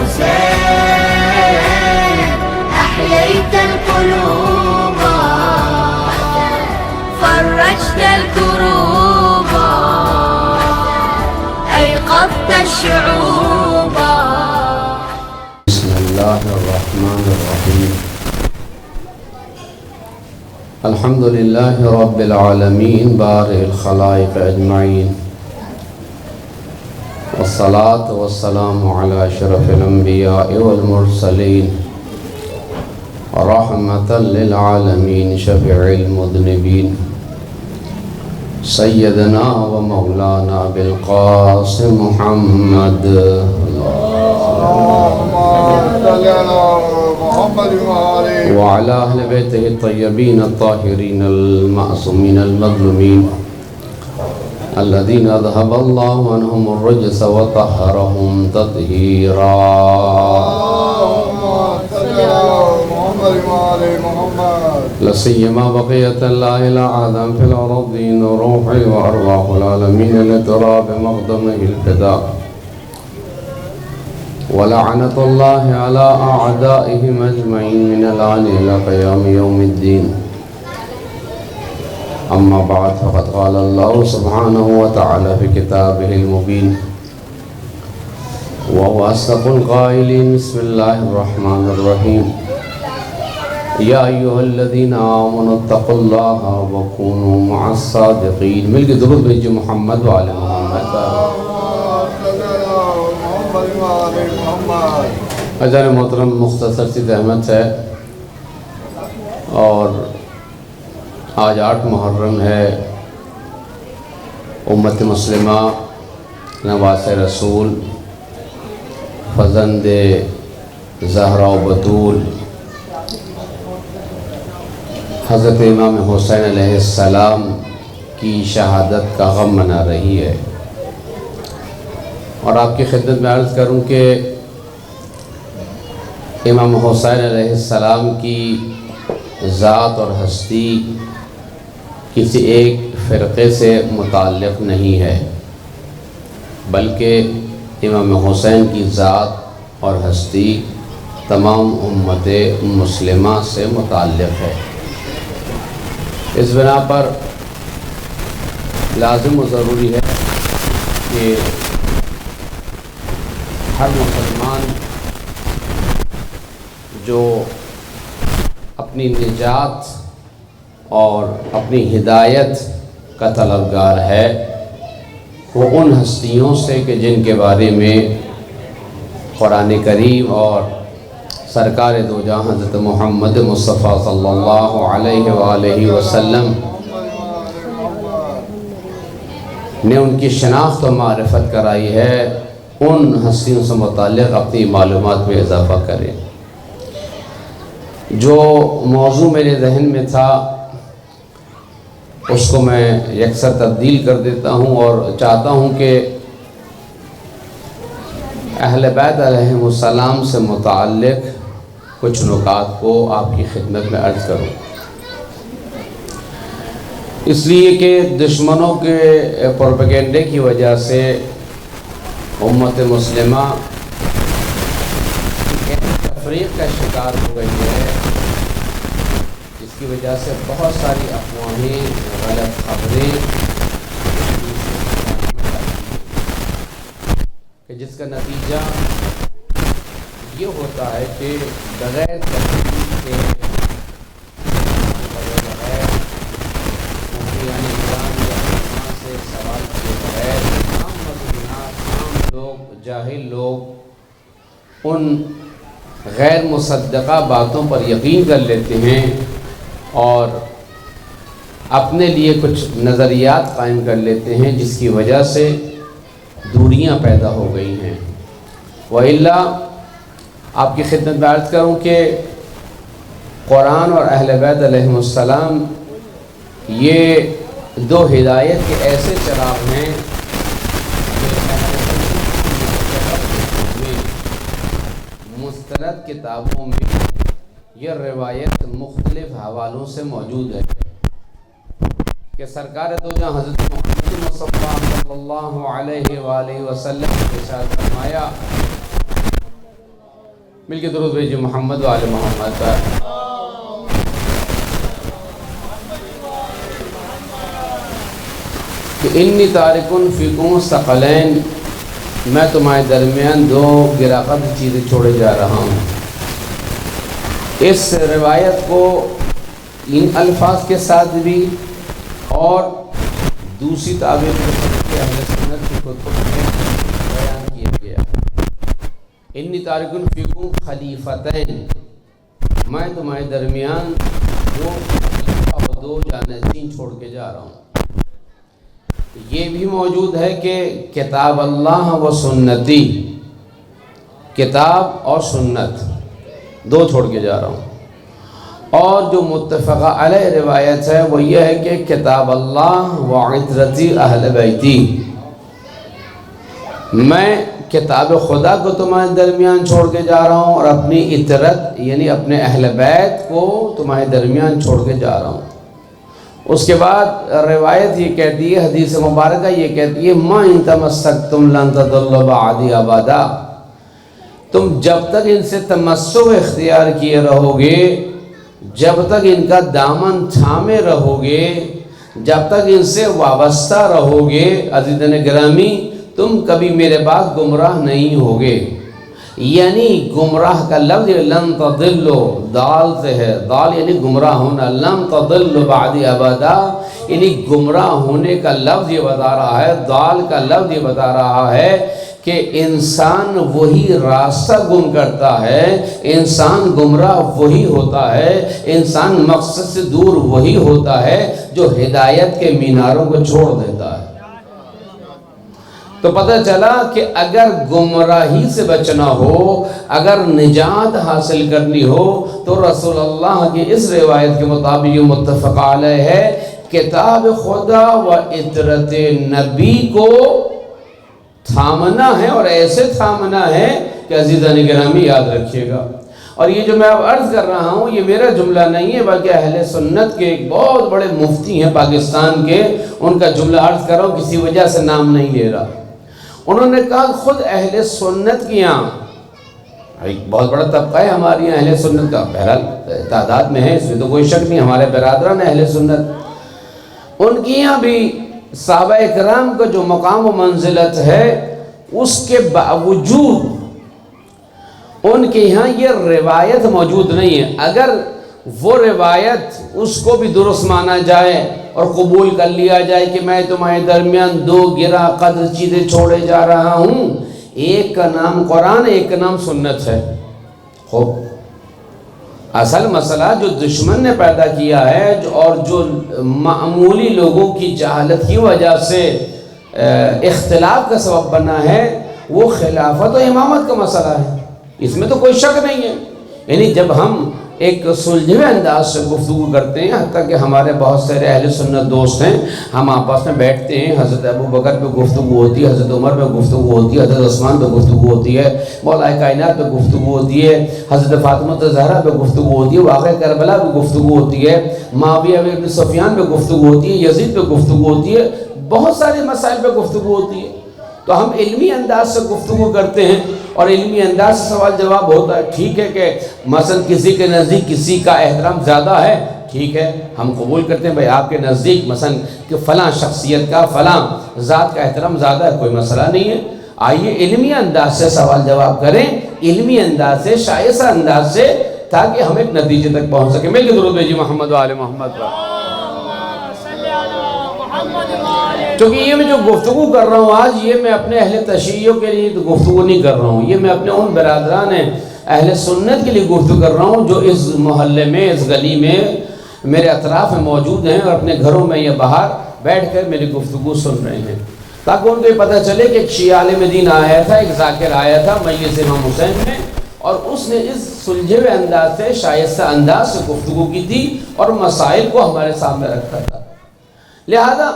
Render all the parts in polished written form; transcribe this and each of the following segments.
حسين أحييت القلوب فرجت الكروب أيقظت الشعوب. بسم الله الرحمن الرحيم. الحمد لله رب العالمين بارئ الخلائق أجمعين، والصلاة والسلام على أشرف الأنبياء والمرسلين ورحمة للعالمين شفيع المذنبين سيدنا ومولانا بالقاسم محمد. وعلى أهل بيته الطيبين الطاهرين المعصومين المظلومين الذين أذهب الله عنهم الرجس وطهرهم تطهيرا. لسيما بقية الله إلى آدم في الأرضين روحي وأرواح العالمين لتراب مقدمه الفداء، ولعنة الله على أعدائهم أجمعين من الآن إلى قيام يوم الدين. أما بعد، فقد قال الله سبحانه وتعالى في كتابه المبين وهو أصدق القائلين: بسم الله الرحمن الرحيم. يا أيها الذين آمنوا اتقوا الله وكونوا مع الصادقين. مل کے درود بھیجیے محمد وعلى محمد. اجان محترم، مختصر سی زحمت ہے، اور آج 8 محرم ہے. امت مسلمہ نواس رسول فرزند زہرا و بطول حضرت امام حسین علیہ السلام کی شہادت کا غم منا رہی ہے. اور آپ کی خدمت میں عرض کروں کہ امام حسین علیہ السلام کی ذات اور ہستی کسی ایک فرقے سے متعلق نہیں ہے، بلکہ امام حسین کی ذات اور ہستی تمام امت مسلمہ سے متعلق ہے. اس بنا پر لازم و ضروری ہے کہ ہر مسلمان جو اپنی نجات اور اپنی ہدایت کا طلبگار ہے، وہ ان ہستیوں سے کہ جن کے بارے میں قرآن کریم اور سرکار دو جہاں حضرت محمد مصطفیٰ صلی اللہ علیہ وآلہ وسلم نے ان کی شناخت و معرفت کرائی ہے، ان ہستیوں سے متعلق اپنی معلومات میں اضافہ کریں. جو موضوع میرے ذہن میں تھا اس کو میں یکسر تبدیل کر دیتا ہوں، اور چاہتا ہوں کہ اہل بیت علیہم السلام سے متعلق کچھ نکات کو آپ کی خدمت میں عرض کروں. اس لیے کہ دشمنوں کے پروپیگنڈے کی وجہ سے امت مسلمہ تفریق کا شکار ہو گئی ہے، جس کی وجہ سے بہت ساری افواہیں، غلط خبریں، کہ جس کا نتیجہ یہ ہوتا ہے کہ بغیر تحقیق کے، بغیر مفتیان اکرام یا علماء سے سوال کیے بغیر عام مذہبیات، عام لوگ، جاہل لوگ ان غیر مصدقہ باتوں پر یقین کر لیتے ہیں اور اپنے لیے کچھ نظریات قائم کر لیتے ہیں، جس کی وجہ سے دوریاں پیدا ہو گئی ہیں. وَإِلَّا آپ کی خدمت میں عرض کروں کہ قرآن اور اہل بیت علیہم السلام یہ دو ہدایت کے ایسے چراغ ہیں کہ مستند کتابوں میں یہ روایت مختلف حوالوں سے موجود ہے کہ سرکار دو جہاں حضرت محمد مصطفیٰ صلی اللہ علیہ وآلہ وسلم کے ساتھ فرمایا مل کے درود بھیجیے محمد و آل محمد پر۔ کہ انی تارکن فیکم ثقلین، میں تمہارے درمیان دو گراقد چیزیں چھوڑے جا رہا ہوں۔ اس روایت کو ان الفاظ کے ساتھ بھی اور دوسری تعبیر کے اہل سنت کی کتب میں بیان کیا گیا۔ انی تارکن فیکم خلیفتین، میں تمہارے درمیان دو خلیفہ و دو جانشین چھوڑ کے جا رہا ہوں۔ یہ بھی موجود ہے کہ کتاب اللہ و سنتی، کتاب اور سنت دو چھوڑ کے جا رہا ہوں۔ اور جو متفقہ علیہ روایت ہے وہ یہ ہے کہ کتاب اللہ و عطرتی اہل بیتی، میں کتاب خدا کو تمہارے درمیان چھوڑ کے جا رہا ہوں اور اپنی عطرت یعنی اپنے اہل بیت کو تمہارے درمیان چھوڑ کے جا رہا ہوں۔ اس کے بعد روایت یہ کہتی ہے، حدیث مبارکہ یہ کہتی ہے، ما ان تمسکتم لن تضلوا بعدی ابدا، تم جب تک ان سے تمسک اختیار کیے رہو گے، جب تک ان کا دامن تھامے رہو گے، جب تک ان سے وابستہ رہو گے، عزیزان گرامی تم کبھی میرے بعد گمراہ نہیں ہوگے۔ یعنی گمراہ کا لفظ لن تضلوا دال سے ہے، دال یعنی گمراہ ہونا، لن تضلوا بعدی ابدا یعنی گمراہ ہونے کا لفظ یہ بتا رہا ہے، دال کا لفظ یہ بتا رہا ہے کہ انسان وہی راستہ گم کرتا ہے، انسان گمراہ وہی ہوتا ہے، انسان مقصد سے دور وہی ہوتا ہے جو ہدایت کے میناروں کو چھوڑ دیتا ہے۔ تو پتہ چلا کہ اگر گمراہی سے بچنا ہو، اگر نجات حاصل کرنی ہو تو رسول اللہ کی اس روایت کے مطابق متفق علیہ ہے، کتاب خدا و عطرت نبی کو تھامنا ہے، اور ایسے تھامنا ہے کہ عزیزان گرامی یاد رکھیے گا۔ اور یہ جو میں اب عرض کر رہا ہوں یہ میرا جملہ نہیں ہے، بلکہ اہل سنت کے ایک بہت بڑے مفتی ہیں پاکستان کے، ان کا جملہ عرض کر رہا ہوں، کسی وجہ سے نام نہیں لے رہا۔ انہوں نے کہا خود اہل سنت کی یہاں ایک بہت بڑا طبقہ ہے ہماری یہاں اہل سنت کا، بہرحال تعداد میں ہے، اس میں تو کوئی شک نہیں، ہمارے برادران اہل سنت، ان کی یہاں بھی صحابہ اکرام کا جو مقام و منزلت ہے اس کے باوجود ان کے یہاں یہ روایت موجود نہیں ہے۔ اگر وہ روایت اس کو بھی درست مانا جائے اور قبول کر لیا جائے کہ میں تمہارے درمیان دو گرا قدر چیزیں چھوڑے جا رہا ہوں، ایک کا نام قرآن، ایک کا نام سنت ہے، خوب اصل مسئلہ جو دشمن نے پیدا کیا ہے اور جو معمولی لوگوں کی جہالت کی وجہ سے اختلاف کا سبب بنا ہے وہ خلافت و امامت کا مسئلہ ہے، اس میں تو کوئی شک نہیں ہے۔ یعنی جب ہم ایک سلجھے انداز سے گفتگو کرتے ہیں، حتیٰ کہ ہمارے بہت سارے اہل سنت دوست ہیں، ہم آپس میں بیٹھتے ہیں، حضرت ابو بکر پہ گفتگو ہوتی ہے، حضرت عمر پہ گفتگو ہوتی ہے، حضرت عثمان پہ گفتگو ہوتی ہے، مولا کائنات پہ گفتگو ہوتی ہے، حضرت فاطمہ زہرا پہ گفتگو ہوتی ہے، واقعہ کربلا پہ گفتگو ہوتی ہے، معاویہ بن سفیان پہ گفتگو ہوتی ہے، یزید پہ گفتگو ہوتی ہے، بہت سارے مسائل پہ گفتگو ہوتی ہے۔ تو ہم علمی انداز سے گفتگو کرتے ہیں اور علمی انداز سے سوال جواب ہوتا ہے۔ ٹھیک ہے کہ مثلا کسی کے نزدیک کسی کا احترام زیادہ ہے، ٹھیک ہے ہم قبول کرتے ہیں، بھائی آپ کے نزدیک مثلا کہ فلاں شخصیت کا فلاں ذات کا احترام زیادہ ہے، کوئی مسئلہ نہیں ہے۔ آئیے علمی انداز سے سوال جواب کریں، علمی انداز سے، شائستہ انداز سے، تاکہ ہم ایک نتیجے تک پہنچ سکیں۔ مل کے درود بھیجیے محمد و آل محمد پر۔ چونکہ یہ میں جو گفتگو کر رہا ہوں آج، یہ میں اپنے اہل تشیع کے لیے گفتگو نہیں کر رہا ہوں، یہ میں اپنے ان برادران اہل سنت کے لیے گفتگو کر رہا ہوں جو اس محلے میں، اس گلی میں میرے اطراف میں موجود ہیں اور اپنے گھروں میں یا باہر بیٹھ کر میری گفتگو سن رہے ہیں، تاکہ ان کو یہ پتہ چلے کہ ایک شیعہ عالم دین آیا تھا، ایک ذاکر آیا تھا مجلس امام حسین میں، اور اس نے اس سلجھے ہوئے انداز سے، شائستہ انداز سے گفتگو کی تھی اور مسائل کو ہمارے سامنے رکھا تھا۔ لہذا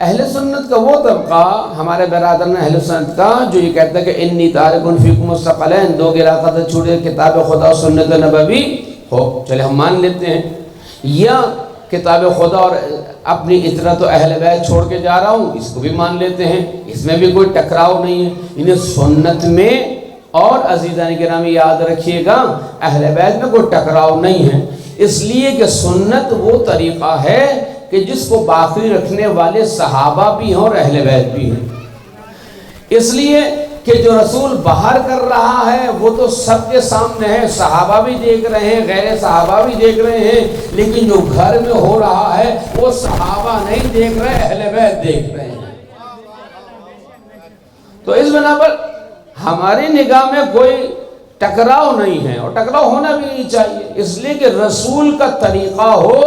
اہل سنت کا وہ طبقہ، ہمارے برادران اہل سنت کا، جو یہ کہتا ہے کہ انی تارکن فیکم الثقلین، دو گرا قدر چھوڑے کتاب خدا و سنت نبوی ہو، چلے ہم مان لیتے ہیں، یا کتاب خدا اور اپنی عطرت و اہل بیت چھوڑ کے جا رہا ہوں، اس کو بھی مان لیتے ہیں، اس میں بھی کوئی ٹکراؤ نہیں ہے۔ انہیں سنت میں اور عزیزان گرامی یاد رکھیے گا اہل بیت میں کوئی ٹکراؤ نہیں ہے، اس لیے کہ سنت وہ طریقہ ہے کہ جس کو باقی رکھنے والے صحابہ بھی ہیں اور اہل بیت بھی ہیں۔ اس لیے کہ جو رسول باہر کر رہا ہے وہ تو سب کے سامنے ہے، صحابہ بھی دیکھ رہے ہیں، غیر صحابہ بھی دیکھ رہے ہیں، لیکن جو گھر میں ہو رہا ہے وہ صحابہ نہیں دیکھ رہے، اہل بیت دیکھ رہے ہیں۔ تو اس بنا پر ہماری نگاہ میں کوئی ٹکراؤ نہیں ہے، اور ٹکراؤ ہونا بھی نہیں چاہیے، اس لیے کہ رسول کا طریقہ ہو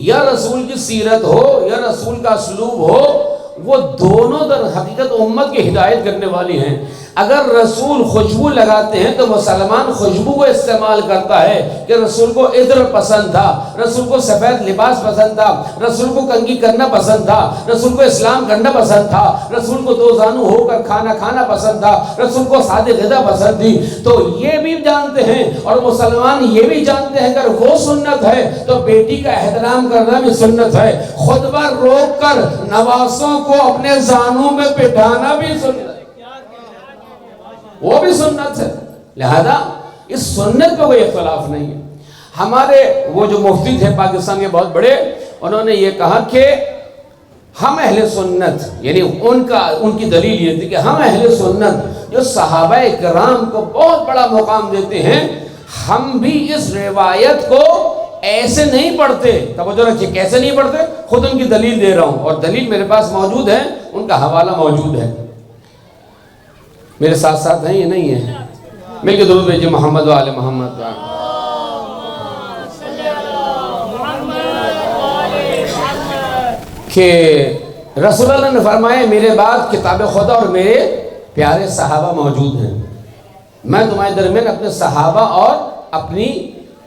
یا رسول کی سیرت ہو یا رسول کا اسلوب ہو، وہ دونوں در حقیقت امت کی ہدایت کرنے والی ہیں۔ اگر رسول خوشبو لگاتے ہیں تو مسلمان خوشبو کو استعمال کرتا ہے کہ رسول کو عطر پسند تھا، رسول کو سفید لباس پسند تھا، رسول کو کنگھی کرنا پسند تھا، رسول کو اسلام کرنا پسند تھا، رسول کو دو زانو ہو کر کھانا کھانا پسند تھا، رسول کو سادہ غذا پسند تھی۔ تو یہ بھی جانتے ہیں اور مسلمان یہ بھی جانتے ہیں کہ اگر وہ سنت ہے تو بیٹی کا احترام کرنا بھی سنت ہے، خطبہ روک کر نواسوں کو اپنے زانوں میں بٹھانا بھی سنت ہے، وہ بھی سنت ہے۔ لہذا اس سنت پہ کوئی اختلاف نہیں ہے۔ ہمارے وہ جو مفتی تھے پاکستان کے بہت بڑے، انہوں نے یہ کہا کہ ہم اہل سنت، یعنی ان کی دلیل یہ تھی کہ ہم اہل سنت جو صحابہ کرام کو بہت بڑا مقام دیتے ہیں، ہم بھی اس روایت کو ایسے نہیں پڑھتے۔ توجہ رکھیے، کیسے نہیں پڑھتے؟ خود ان کی دلیل دے رہا ہوں، اور دلیل میرے پاس موجود ہے، ان کا حوالہ موجود ہے، میرے ساتھ ساتھ ہیں یہ نہیں ہے؟ مل کے درود بھیجئے محمد و آل محمد۔ کہ رسول اللہ نے فرمایا میرے بعد کتاب خدا اور میرے پیارے صحابہ موجود ہیں، میں تمہارے درمیان اپنے صحابہ اور اپنی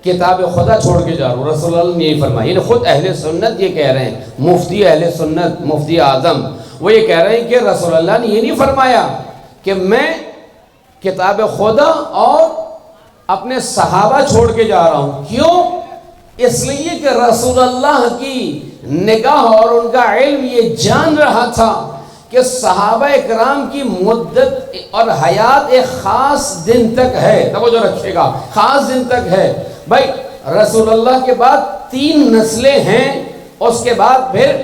کتاب خدا چھوڑ کے جا رہا ہوں۔ رسول اللہ نے یہی فرمایا، یعنی خود اہل سنت یہ کہہ رہے ہیں، مفتی اہل سنت مفتی اعظم وہ یہ کہہ رہے ہیں کہ رسول اللہ نے یہ نہیں فرمایا کہ میں کتاب خدا اور اپنے صحابہ چھوڑ کے جا رہا ہوں۔ کیوں؟ اس لیے کہ رسول اللہ کی نگاہ اور ان کا علم یہ جان رہا تھا کہ صحابہ اکرام کی مدت اور حیات ایک خاص دن تک ہے۔ توجہ رکھیے گا، خاص دن تک ہے۔ بھائی رسول اللہ کے بعد 3 نسلیں ہیں، اس کے بعد پھر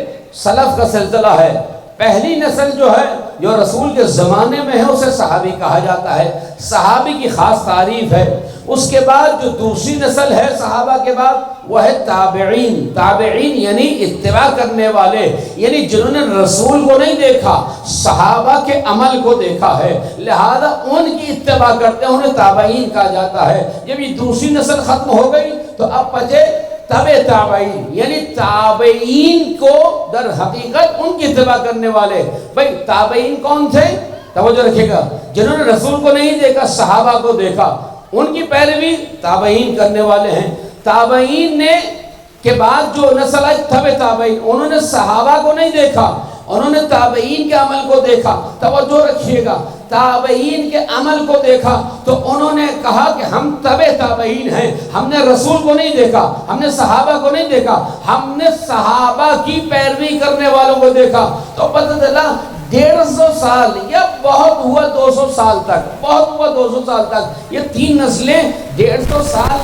سلف کا سلسلہ ہے۔ پہلی نسل جو ہے جو رسول کے زمانے میں ہے اسے صحابی کہا جاتا ہے، صحابی کی خاص تعریف ہے۔ اس کے بعد جو دوسری نسل ہے صحابہ کے بعد وہ ہے تابعین۔ تابعین یعنی اتباع کرنے والے، یعنی جنہوں نے رسول کو نہیں دیکھا، صحابہ کے عمل کو دیکھا ہے، لہذا ان کی اتباع کرتے ہیں، انہیں تابعین کہا جاتا ہے۔ جب یہ دوسری نسل ختم ہو گئی تو اب بچے تابعین، یعنی تابعین کو در حقیقت ان کی اتباع کرنے والے۔ بھئی تابعین کون تھے؟ توجہ رکھیے گا، جنہوں نے رسول کو نہیں دیکھا، صحابہ کو دیکھا، ان کی پیروی تابعین کرنے والے ہیں۔ تابعین نے کے بعد جو نسل آئی تابعین، انہوں نے صحابہ کو نہیں دیکھا، انہوں نے تابعین کے عمل کو دیکھا۔ توجہ رکھیے گا، تابعین کے عمل کو دیکھا تو انہوں نے کہا کہ ہم تابعین ہیں، ہم نے رسول کو نہیں دیکھا، ہم نے صحابہ کو نہیں دیکھا، ہم نے صحابہ کی پیروی کرنے والوں کو دیکھا۔ تو پتہ چلا 150 سال یا بہت ہوا 200 سال تک، بہت ہوا 200 سال تک، یہ 3 نسلیں 150 سال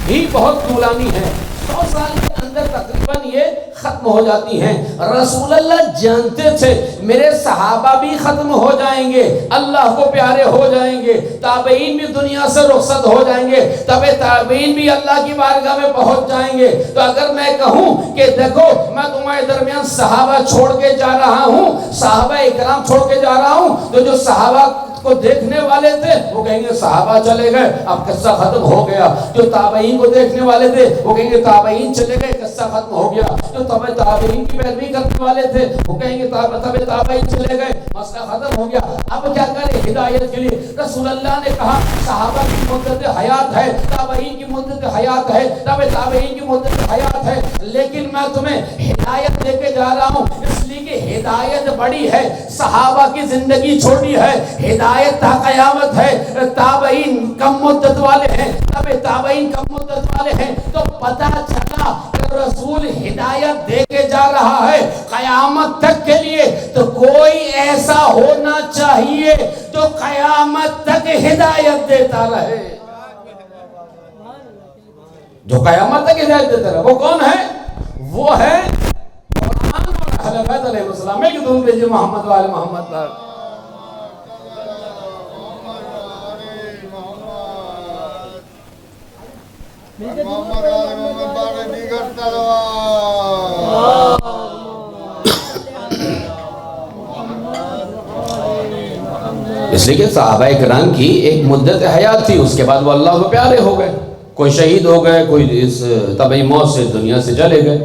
بھی بہت طولانی ہیں، 100 سال کے اندر تقریباً یہ ختم ہو جاتی ہیں۔ رسول اللہ جانتے تھے میرے صحابہ بھی ختم ہو جائیں گے، اللہ کو پیارے ہو جائیں گے، تابعین بھی دنیا سے رخصت ہو جائیں گے، تابعین بھی اللہ کی بارگاہ میں پہنچ جائیں گے۔ تو اگر میں کہوں کہ دیکھو میں تمہارے درمیان صحابہ چھوڑ کے جا رہا ہوں، صحابہ اکرام چھوڑ کے جا رہا ہوں، تو جو صحابہ کو دیکھنے والے تھے وہ کہیں گے صحابہ چلے گئے، اب قصہ ختم ہو گیا۔ جو تابعین کو دیکھنے والے تھے وہ کہیں گے تابعین چلے گئے، قصہ ختم ہو گیا۔ جو تابعین کی پیروی کرنے والے تھے وہ کہیں گے تابعین چلے گئے، مسئلہ ختم ہو گیا۔ اب کیا کریں ہدایت کے لیے؟ رسول اللہ نے کہا صحابہ کی مدت حیات ہے، تابعین کی مدت حیات ہے، تابعین کی مدت حیات ہے، لیکن میں تمہیں ہدایت لے کے جا رہا ہوں، اس لیے کہ ہدایت بڑی ہے، صحابہ کی زندگی چھوٹی ہے، ہدایت تا قیامت ہے۔ تابعین کم مدت والے ہیں، تابعین کم مدت والے ہیں، تو پتہ چلا کہ رسول ہدایت دے کے جا جا رہا ہے قیامت تک کے لیے، تو کوئی ایسا ہونا چاہیے جو قیامت تک ہدایت دیتا رہے، جو قیامت تک ہدایت دیتا رہے۔ وہ کون ہے؟ وہ ہے قرآن اور اہل بیت علیہ السلام۔ میں کہ درود بھیجیے محمد و آل محمد پر۔ اس لیے کہ صحابہ کرام کی ایک مدت حیات تھی، اس کے بعد وہ اللہ کو پیارے ہو گئے، کوئی شہید ہو گئے، کوئی اس طبعی موت سے دنیا سے چلے گئے،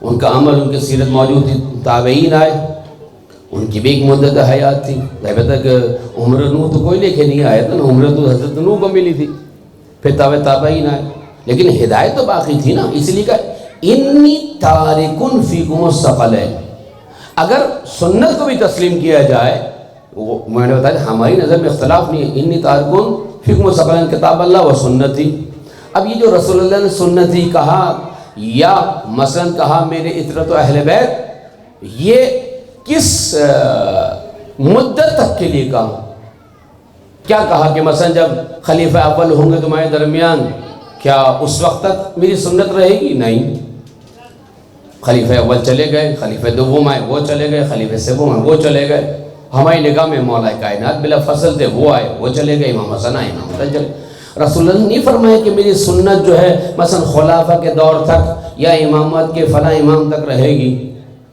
ان کا عمل، ان کی سیرت موجود تھی۔ تابعین آئے، ان کی بھی ایک مدت حیات تھی، جب تک عمر نوح تو کوئی لے کے نہیں آیا تھا نا، عمر تو حضرت نوح کو ملی تھی، پھر تابعین آئے، لیکن ہدایت تو باقی تھی نا۔ اس لیے کہ انی تارکن فیکم الثقلین، اگر سنت کو بھی تسلیم کیا جائے، وہ میں نے بتایا ہماری نظر میں اختلاف نہیں ہے، انی تارکن فیکم الثقلین کتاب اللہ و سنتی۔ اب یہ جو رسول اللہ نے سنتی کہا یا مثلا کہا میرے اطرت و اہل بیت، یہ کس مدت تک کے لیے کہا؟ کیا کہا کہ مثلا جب خلیفہ اول ہوں گے تمہارے درمیان، کیا اس وقت تک میری سنت رہے گی؟ نہیں، خلیفہ اول چلے گئے، خلیفہ دوم آئے وہ چلے گئے، خلیفہ سوم آئے وہ چلے گئے، ہماری نگاہ میں مولا کائنات بلا فصل تھے، وہ آئے وہ چلے گئے، امام حسن آئے امام حسن چلے۔ رسول اللہ نے نہیں فرمایا کہ میری سنت جو ہے مثلا خلافہ کے دور تک یا امامت کے فلاں امام تک رہے گی،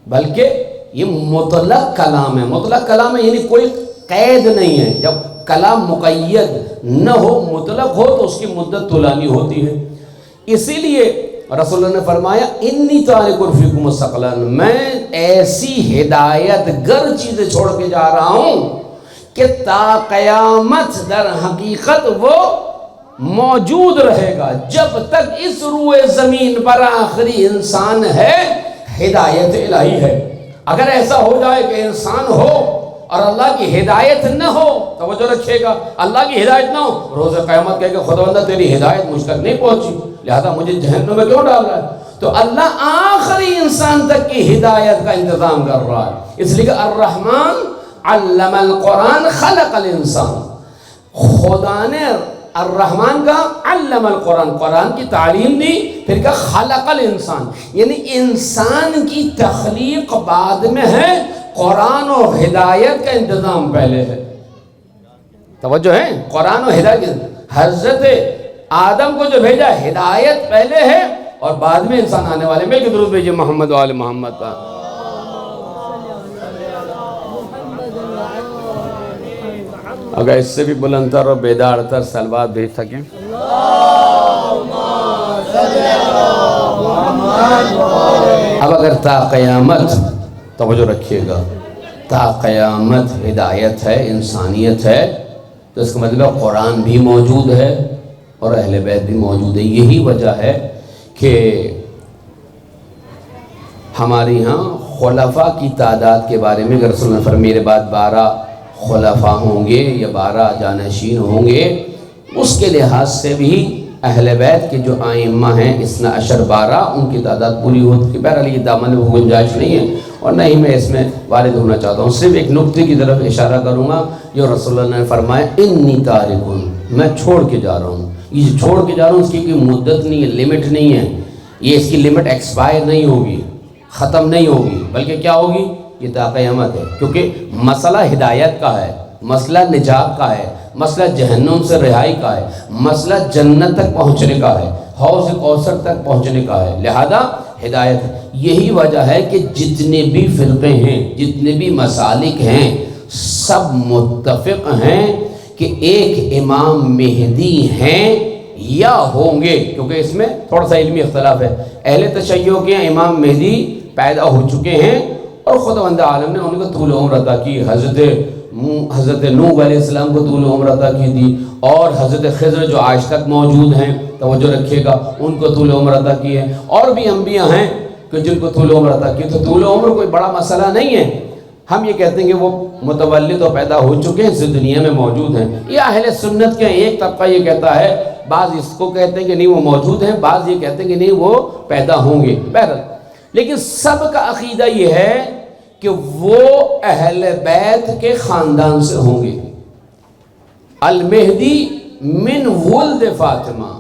بلکہ یہ مطلق کلام ہے۔ مطلق کلام ہے یعنی کوئی قید نہیں ہے، جب کلام مقید نہ ہو، مطلق ہو تو اس کی مدت طولانی ہوتی ہے۔ اسی لیے رسول اللہ نے فرمایا انی تارک فیکم الثقلین، میں ایسی ہدایت گر چیزیں چھوڑ کے جا رہا ہوں کہ تا قیامت در حقیقت وہ موجود رہے گا، جب تک اس روئے زمین پر آخری انسان ہے ہدایت الہی ہے۔ اگر ایسا ہو جائے کہ انسان ہو اور اللہ کی ہدایت نہ ہو، توجہ رکھیے گا، اللہ کی ہدایت نہ ہو، روز قیامت کہے کہ خداوندہ تیری ہدایت مجھ تک نہیں پہنچی، لہذا مجھے جہنم میں کیوں ڈال رہا ہے؟ تو اللہ آخری انسان تک کی ہدایت کا انتظام کر رہا ہے۔ اس لیے کہ الرحمن علم القرآن خلق الانسان، خدا نے الرحمن کا علم القرآن، قرآن کی تعلیم دی، پھر کہا خلق الانسان، یعنی انسان کی تخلیق بعد میں ہے، قرآن و ہدایت کا انتظام پہلے ہے۔ توجہ ہے، قرآن و ہدایت، حضرت آدم کو جو بھیجا ہدایت پہلے ہے اور بعد میں انسان آنے والے۔ میں کہ درود بھیجئے محمد و آل محمد کا۔ اگر اس سے بھی بلندتر اور بیدارتر صلوات بھیج سکیں۔ اب اگر تا قیامت، توجہ رکھیے گا، تا قیامت ہدایت ہے، انسانیت ہے، تو اس کا مطلب قرآن بھی موجود ہے اور اہل بیت بھی موجود ہے۔ یہی وجہ ہے کہ ہمارے یہاں خلفاء کی تعداد کے بارے میں رسول اللہ نے فرمایا میرے بعد 12 خلفاء ہوں گے یا 12 جانشین ہوں گے، اس کے لحاظ سے بھی اہل بیت کے جو ائمہ ہیں 12 ان کی تعداد پوری ہوتی ہے۔ بہرحال یہ دامن میں گنجائش نہیں ہے اور نہ ہی میں اس میں وارد ہونا چاہتا ہوں، صرف ایک نقطے کی طرف اشارہ کروں گا جو رسول اللہ نے فرمایا انی تارکن، میں چھوڑ کے جا رہا ہوں۔ یہ چھوڑ کے جا رہا ہوں اس کی کوئی مدت نہیں ہے، لمٹ نہیں ہے، یہ اس کی لمٹ ایکسپائر نہیں ہوگی، ختم نہیں ہوگی، بلکہ کیا ہوگی؟ یہ تا قیامت ہے، کیونکہ مسئلہ ہدایت کا ہے، مسئلہ نجات کا ہے، مسئلہ جہنم سے رہائی کا ہے، مسئلہ جنت تک پہنچنے کا ہے، حوض کوثر تک پہنچنے کا ہے، لہذا ہدایت ہے۔ یہی وجہ ہے کہ جتنے بھی فرقے ہیں، جتنے بھی مسالک ہیں، سب متفق ہیں کہ ایک امام مہدی ہیں یا ہوں گے، کیونکہ اس میں تھوڑا سا علمی اختلاف ہے۔ اہل تشیع کے امام مہدی پیدا ہو چکے ہیں اور خداوند عالم نے ان کو طول عمر عطا کی، حضرت نوح علیہ السلام کو طول عمر عطا کی تھی، اور حضرت خضر جو آج تک موجود ہیں، توجہ رکھیے گا، ان کو طول عمر عطا کی ہے، اور بھی انبیاء ہیں کہ جن کو طول عمر عطا کی۔ تو طول عمر کوئی بڑا مسئلہ نہیں ہے، ہم یہ کہتے ہیں کہ وہ متولد اور پیدا ہو چکے ہیں، اس دنیا میں موجود ہیں۔ یہ اہل سنت کے ایک طبقہ یہ کہتا ہے، بعض اس کو کہتے ہیں کہ نہیں وہ موجود ہیں، بعض یہ کہتے ہیں کہ نہیں وہ پیدا ہوں گے۔ بہرحال لیکن سب کا عقیدہ یہ ہے کہ وہ اہل بیت کے خاندان سے ہوں گے. المہدی من ولد فاطمہ،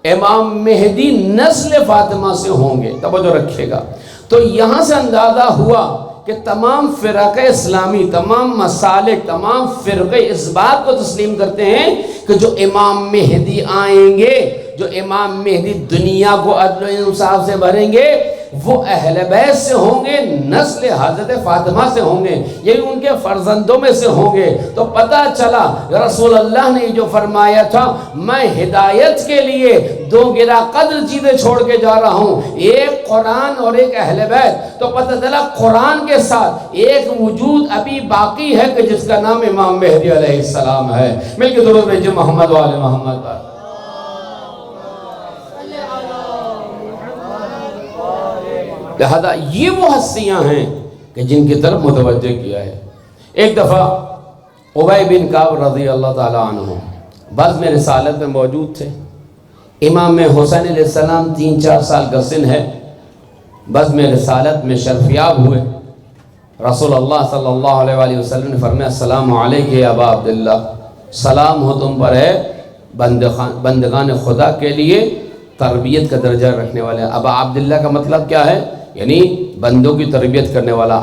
امام مہدی نسل فاطمہ سے ہوں گے. توجہ رکھیے گا. تو یہاں سے اندازہ ہوا کہ تمام فرقہ اسلامی، تمام مسالک، تمام فرقے اس بات کو تسلیم کرتے ہیں کہ جو امام مہدی آئیں گے، جو امام مہدی دنیا کو عدل و انصاف سے بھریں گے، وہ اہل بیت سے ہوں گے، نسل حضرت فاطمہ سے ہوں گے، یعنی ان کے فرزندوں میں سے ہوں گے. تو پتہ چلا رسول اللہ نے جو فرمایا تھا میں ہدایت کے لیے دو گرا قدر چیزیں چھوڑ کے جا رہا ہوں، ایک قرآن اور ایک اہل بیت. تو پتہ چلا قرآن کے ساتھ ایک وجود ابھی باقی ہے کہ جس کا نام امام مہدی علیہ السلام ہے. مل کے درود بھیجئے محمد و آل محمد پر. لہذا یہ وہ ہستیاں ہیں کہ جن کی طرف متوجہ کیا ہے. ایک دفعہ ابی بن کعب رضی اللہ تعالیٰ عنہ بزم رسالت میں موجود تھے. امام حسین علیہ السلام 3-4 سال کا سن ہے. بزم رسالت میں شرفیاب ہوئے. رسول اللہ صلی اللہ علیہ وآلہ وسلم نے فرمایا السلام علیکم یا ابا عبداللہ، سلام ہو تم پر ہے بندگان خدا کے لیے تربیت کا درجہ رکھنے والے. ابا عبداللہ کا مطلب کیا ہے؟ یعنی بندوں کی تربیت کرنے والا.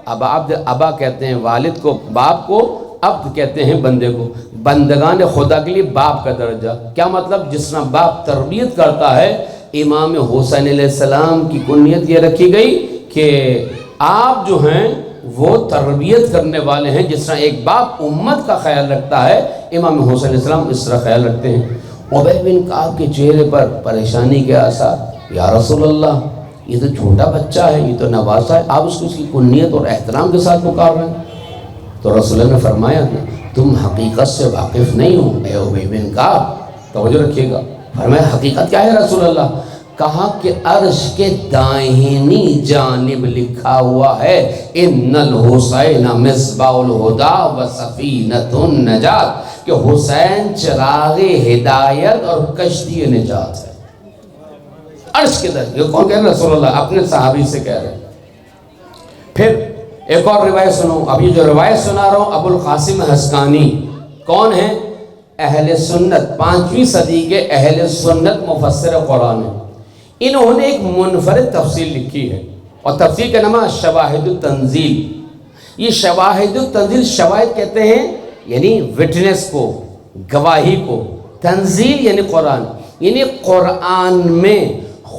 ابا کہتے ہیں والد کو، باپ کو، عبد کہتے ہیں بندے کو. بندگان خدا کے لیے باپ کا درجہ. کیا مطلب؟ جس طرح باپ تربیت کرتا ہے، امام حسین علیہ السلام کی کنیت یہ رکھی گئی کہ آپ جو ہیں وہ تربیت کرنے والے ہیں. جس طرح ایک باپ امت کا خیال رکھتا ہے، امام حسین علیہ السلام اس طرح خیال رکھتے ہیں. ابی بن کعب کے چہرے پر پریشانی کے آثار. یا رسول اللہ، یہ تو چھوٹا بچہ ہے، یہ تو نواسا ہے، آپ اس کی کنیت اور احترام کے ساتھ پکار رہے ہیں. تو رسول اللہ نے فرمایا تم حقیقت سے واقف نہیں ہو اے ابی بن کعب. توجہ رکھیے گا. فرمایا حقیقت کیا ہے رسول اللہ؟ کہا کہ عرش کے دائنی جانب لکھا ہوا ہے ان الحسین مصباح الہدی و سفینۃ النجات، کہ حسین چراغ ہدایت اور کشتی نجات ہے. عرش کے در. یہ کون کہہ رہے ہیں؟ رسول اللہ اپنے صحابی سے کہہ رہے ہیں. پھر ایک اور روایت سنو. اب یہ جو روایت سنا رہا ہوں ابو القاسم حسقانی کون ہیں؟ اہل سنت، 5ویں صدی کے اہل سنت مفسر قرآن ہیں. انہوں نے ایک منفرد تفسیر لکھی ہے اور تفسیر کا نام ہے شواہد التنزیل. یہ شواہد التنزیل، شواہد کہتے ہیں یعنی وٹنس کو، گواہی کو. تنزیل یعنی قرآن، یعنی قرآن میں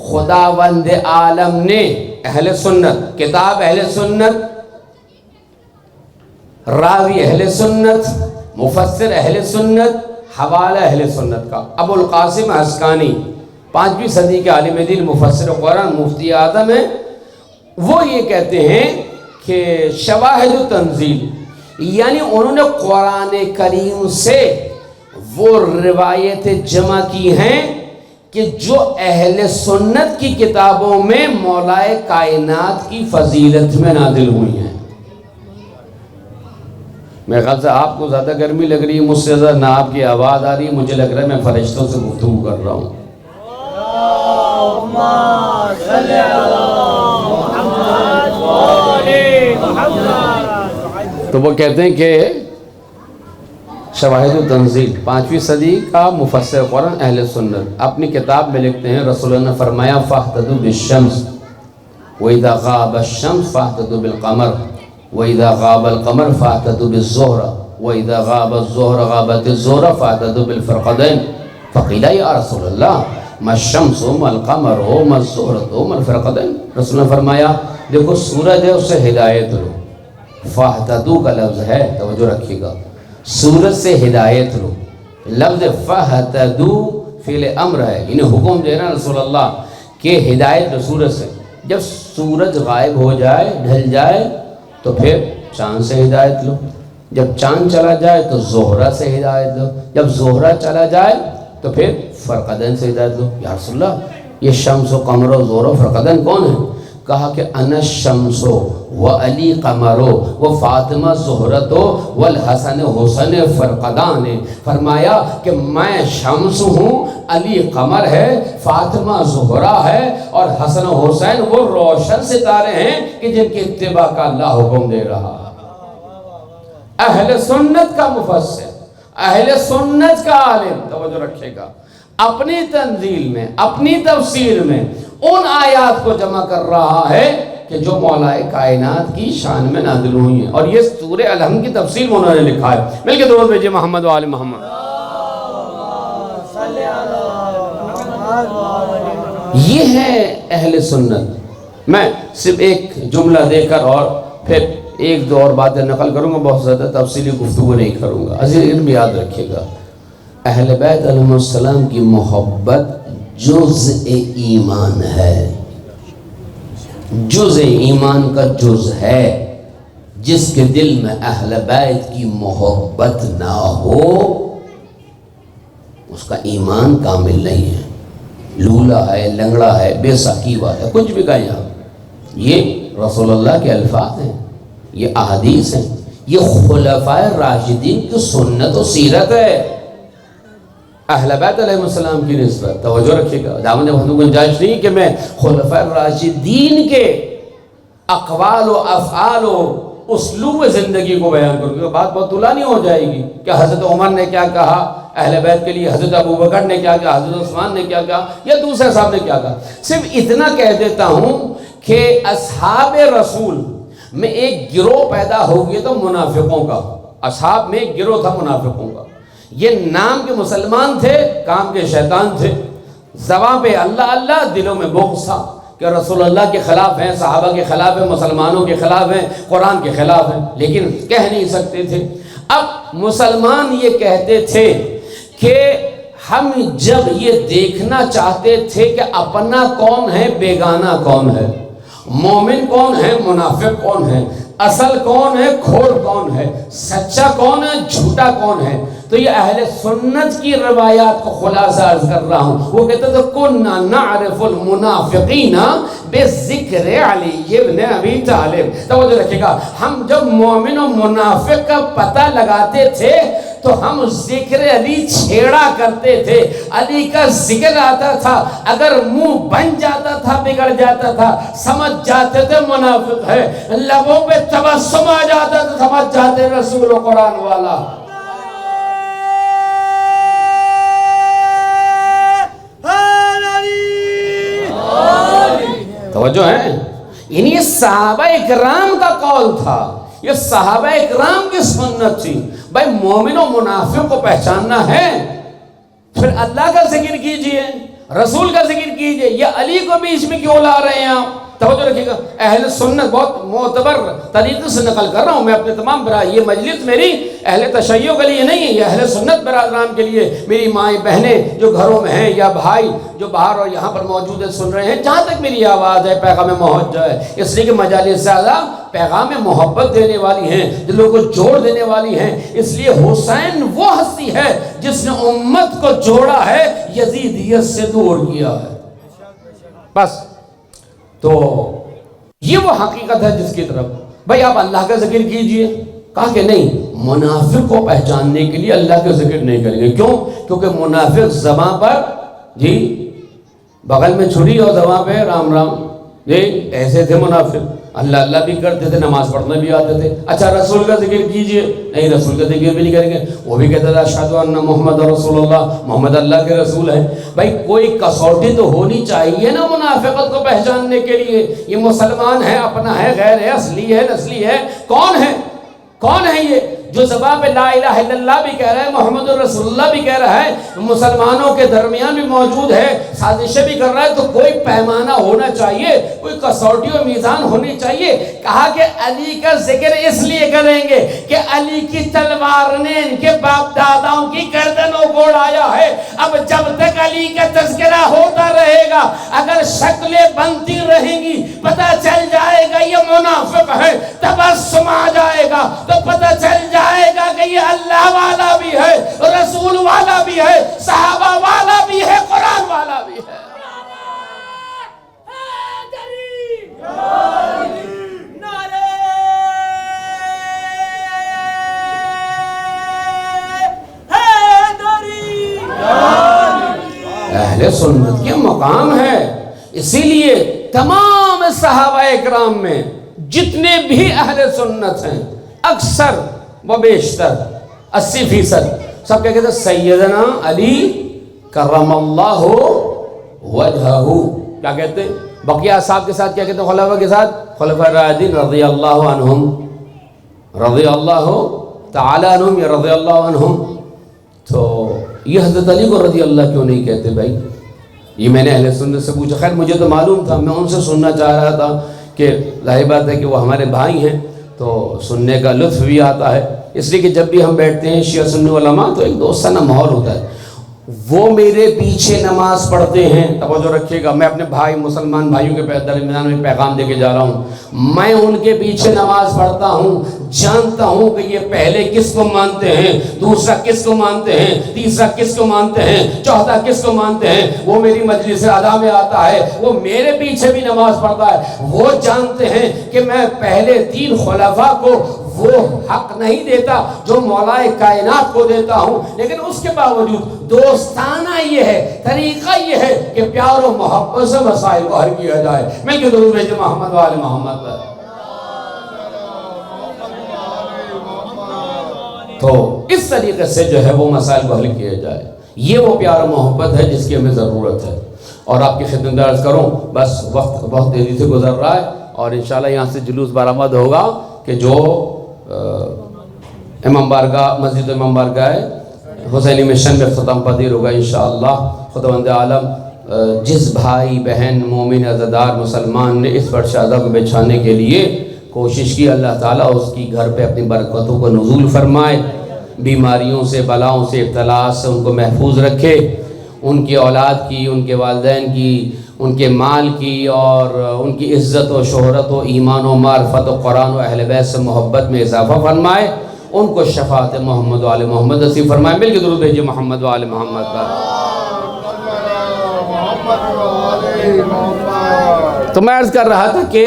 خداوند عالم نے اہل سنت، کتاب اہل سنت، راوی اہل سنت، مفسر اہل سنت، حوالہ اہل سنت کا. ابو القاسم حسقانی 5ویں صدی کے عالم دین، مفسر قرآن، مفتی اعظم ہیں. وہ یہ کہتے ہیں کہ شواہد التنزیل یعنی انہوں نے قرآن کریم سے وہ روایتیں جمع کی ہیں کہ جو اہل سنت کی کتابوں میں مولائے کائنات کی فضیلت میں نازل ہوئی ہیں. میرے خیال سے آپ کو زیادہ گرمی لگ رہی ہے، مجھ سے زیادہ نہ آپ کی آواز آ رہی ہے. مجھے لگ رہا ہے میں فرشتوں سے گفتگو کر رہا ہوں. تو وہ کہتے ہیں کہ شواہد التنزیل 5ویں صدی کا مفسر قرآن اہل سنت اپنی کتاب میں لکھتے ہیں رسول اللہ نے فرمایا فاہتدوا بالشمس وَإِذَا غَابَ الشَّمْسُ فاہتدوا بالقمر وَإِذَا غَابَ الْقَمَرُ فاہتدوا بالزُّهْرِ وَإِذَا غَابَ الزُّهْرُ غَابَتِ الزُّهْرُ فاہتدوا بالفرقدين. فقیل یا رسول اللہ ما الشمس ما القمر ما الزُّهْرُ ما الفرقدين. رسول اللہ نے فرمایا دیکھو سورج ہے، اس سے ہدایت لو. فاہتدوا کا لفظ ہے، توجہ رکھیے گا، سورج سے ہدایت لو. لفظ فاہتدوا فعل امر ہے، انہیں حکم دے رہا رسول اللہ کہ ہدایت لو سورج سے. جب سورج غائب ہو جائے، ڈھل جائے، تو پھر چاند سے ہدایت لو. جب چاند چلا جائے تو زہرہ سے ہدایت لو. جب زہرہ چلا جائے تو پھر فرقدین سے ہدایت لو. یا رسول اللہ یہ شمس و قمر و زہرہ و فرقدین کون ہیں؟ کہا کہ انا الشمس و علی قمر و فاطمہ زہرۃ والحسن حسن فرقدان، فرمایا کہ میں شمس ہوں، علی قمر ہے، فاطمہ زہرہ ہے، اور حسن و حسین وہ روشن ستارے ہیں کہ جن کی اتباع کا اللہ حکم دے رہا ہے۔ اہل سنت کا مفسر، اہل سنت کا عالم، توجہ رکھے گا، اپنی تنزیل میں، اپنی تفسیر میں ان آیات کو جمع کر رہا ہے کہ جو مولا کائنات کی شان میں نازل ہوئی ہیں، اور یہ سورہ الحمد کی تفسیر میں انہوں نے لکھا ہے۔ مل کے درود بھیجئے محمد و آل محمد۔ یہ ہے اہل سنت۔ میں صرف ایک جملہ دے کر اور پھر ایک دو اور باتیں نقل کروں گا، بہت زیادہ تفصیلی گفتگو نہیں کروں گا۔ عزیز علم یاد رکھیے گا، اہل بیت علیہ السلام کی محبت جزء ایمان ہے، جزء ایمان کا جز ہے۔ جس کے دل میں اہل بیت کی محبت نہ ہو اس کا ایمان کامل نہیں ہے، لولا ہے، لنگڑا ہے، بے ساکی بات ہے، کچھ بھی کہیں آپ۔ یہ رسول اللہ کے الفاظ ہیں، یہ احادیث ہیں، یہ خلفائے راشدین کی سنت و سیرت ہے۔ اہل بیت علیہ السلام کی نسبت توجہ رکھیے گا، دامن بہتوں گنجائش نہیں کہ میں خلفائے راشدین کے اقوال و افعال و اسلوب زندگی کو بیان کروں گا۔ بات بہت طولانی ہو جائے گی کہ حضرت عمر نے کیا کہا اہل بیت کے لیے، حضرت ابوبکر نے کیا کہا، حضرت عثمان نے کیا کہا، یا دوسرے صاحب نے کیا کہا۔ صرف اتنا کہہ دیتا ہوں کہ اصحاب رسول میں ایک گروہ پیدا ہو گیا تو منافقوں کا، اصحاب میں ایک گروہ تھا منافقوں کا۔ یہ نام کے مسلمان تھے، کام کے شیطان تھے، زبان پہ اللہ اللہ، دلوں میں بغض تھا کہ رسول اللہ کے خلاف ہیں، صحابہ کے خلاف ہیں، مسلمانوں کے خلاف ہیں، قرآن کے خلاف ہیں، لیکن کہہ نہیں سکتے تھے۔ اب مسلمان یہ کہتے تھے کہ ہم جب یہ دیکھنا چاہتے تھے کہ اپنا کون ہے، بیگانہ کون ہے، مومن کون ہے، منافق کون ہے، اصل کون ہے، کھوڑ کون ہے، سچا کون ہے، جھوٹا کون ہے، تو یہ اہل سنت کی روایات کو خلاصہ عرض کر رہا ہوں۔ وہ کہتے تھے کُنَّا نَعْرِفُ الْمُنَافِقِينَ بِذِكْرِ عَلِيِّ بْنِ أَبِي طالب۔ توجہ رکھے گا، ہم جب مومن و منافق کا پتہ لگاتے تھے تو ہم ذکر علی چھیڑا کرتے تھے، علی کا ذکر آتا تھا، اگر منہ بن جاتا تھا بگڑ جاتا تھا، سمجھ جاتے تھے منافق ہے، لبوں پہ تبسم آ جاتا تھا، سمجھ جاتے رسول و قرآن والا۔ توجہ ہے، یعنی یہ صحابہ اکرام کا قول تھا، یہ صحابہ اکرام کی سنت تھی۔ بھائی مومن و منافق کو پہچاننا ہے، پھر اللہ کا ذکر کیجئے، رسول کا ذکر کیجئے، یا علی کو بیچ میں کیوں لا رہے ہیں آپ؟ توجہ رکھیے گا، اہل سنت بہت معتبر طریقے سے نقل کر رہا ہوں میں اپنے تمام یہ مجلس میری اہل تشیع کے لیے نہیں ہے، یہ اہل سنت برادران کے لیے، میری مائیں بہنیں جو گھروں میں ہیں یا بھائی جو باہر اور یہاں پر موجود ہیں سن رہے ہیں، جہاں تک میری آواز ہے پیغام محبت ہے، اس لیے کہ مجالس اعلیٰ پیغام محبت دینے والی ہیں، دلوں کو جوڑ دینے والی ہیں، اس لیے حسین وہ ہستی ہے جس نے امت کو جوڑا ہے، یزیدیت سے دور کیا ہے۔ بس تو یہ وہ حقیقت ہے جس کی طرف بھائی آپ اللہ کا ذکر کیجئے، کہا کہ نہیں، منافق کو پہچاننے کے لیے اللہ کا ذکر نہیں کریں گے۔ کیوں؟ کیونکہ منافق زبان پر جی بغل میں چھری اور زبان پہ رام رام، جی ایسے تھے منافق، اللہ اللہ بھی کرتے تھے، نماز پڑھنے بھی آتے تھے۔ اچھا رسول کا ذکر کیجئے، نہیں رسول کا ذکر بھی نہیں کریں گے، وہ بھی کہتا تھا اشہدو ان محمد رسول اللہ، محمد اللہ کے رسول ہیں۔ بھائی کوئی کسوٹی تو ہونی چاہیے نا منافقت کو پہچاننے کے لیے، یہ مسلمان ہے، اپنا ہے، غیر ہے، اصلی ہے، نسلی ہے، کون ہے؟ کون ہے یہ جو زبان پہ لا الہ الا اللہ بھی کہہ رہا ہے، محمد رسول اللہ بھی کہہ رہا ہے، مسلمانوں کے درمیان بھی موجود ہے، سازشیں بھی کر رہا ہے، تو کوئی پیمانہ ہونا چاہیے، کوئی کسوٹی و میزان ہونی چاہیے۔ کہا کہ علی کا ذکر اس لیے کریں گے کہ علی کی تلوار نے ان کے باپ داداؤں کی گردنوں کو اڑایا ہے۔ اب جب تک علی کا تذکرہ ہوتا رہے گا، اگر شکلیں بنتی رہیں گی، پتہ چل جائے گا یہ منافق ہے، تبسم آ جائے گا تو پتہ چل جائے گا کہ یہ اللہ والا بھی ہے، رسول والا بھی ہے، صحابہ والا بھی ہے، قرآن والا بھی ہے۔ اہل سنت کے مقام ہے. اسی لیے تمام صحابہ اکرام میں جتنے بھی اہل سنت ہیں اکثر و بیشتر 80% سب کیا کہتے ہیں سیدنا علی کرم اللہ وجہہ. کیا کہتے ہیں؟ بقیہ صاحب کے ساتھ کیا کہتے ہیں؟ خلفاء کے ساتھ خلفاء راشدین رضی اللہ عنہم، رضی اللہ تعالی عنہم یا رضی اللہ عنہم. تو یہ حضرت علی کو رضی اللہ کیوں نہیں کہتے بھائی؟ یہ میں نے اہل سنت سے پوچھا. خیر مجھے تو معلوم تھا، میں ان سے سننا چاہ رہا تھا کہ ظاہر بات ہے کہ وہ ہمارے بھائی ہیں تو سننے کا لطف بھی آتا ہے. اس لیے کہ جب بھی ہم بیٹھتے ہیں شیعہ سنی علماء تو ایک دوستانہ ماحول ہوتا ہے. وہ میرے پیچھے نماز پڑھتے ہیں، توجہ رکھیے گا، میں اپنے بھائی مسلمان بھائیوں کے درمیان میں پیغام دے کے جا رہا ہوں. میں ان کے پیچھے نماز پڑھتا ہوں، جانتا ہوں کہ یہ پہلے کس کو مانتے ہیں، دوسرا کس کو مانتے ہیں، تیسرا کس کو مانتے ہیں، چوتھا کس کو مانتے ہیں. وہ میری مجلس ادا میں آتا ہے، وہ میرے پیچھے بھی نماز پڑھتا ہے. وہ جانتے ہیں کہ میں پہلے 3 خلفاء کو وہ حق نہیں دیتا جو مولا کائنات کو دیتا ہوں، لیکن اس کے باوجود دوستانہ یہ ہے، طریقہ یہ ہے کہ پیار و محبت سے مسائل کو حل کیا جائے. میں کیوں درود بھیجے محمد وآل محمد پر. تو اس طریقے سے جو ہے وہ مسائل کو حل کیا جائے. یہ وہ پیار و محبت ہے جس کی ہمیں ضرورت ہے. اور آپ کی خدمت میں عرض کروں، بس وقت بہت تیزی سے گزر رہا ہے اور انشاءاللہ یہاں سے جلوس برآمد ہوگا کہ جو امام بارگاہ مسجد امام بارگاہ حسینی مشن میں اختتام پذیر ہوگا انشاءاللہ. خداوند عالم جس بھائی بہن مومن عزادار مسلمان نے اس پر شہادہ کو بچھانے کے لیے کوشش کی، اللہ تعالیٰ اس کی گھر پہ اپنی برکتوں کو نزول فرمائے، بیماریوں سے بلاؤں سے ابتلاءات سے ان کو محفوظ رکھے، ان کی اولاد کی، ان کے والدین کی، ان کے مال کی اور ان کی عزت و شہرت و ایمان و معرفت و قرآن و اہل بیت سے محبت میں اضافہ فرمائے، ان کو شفاعت محمد و آل محمد نصیب فرمائے. مل کے درود بھیجیے محمد و آل محمد کا. تو میں عرض کر رہا تھا کہ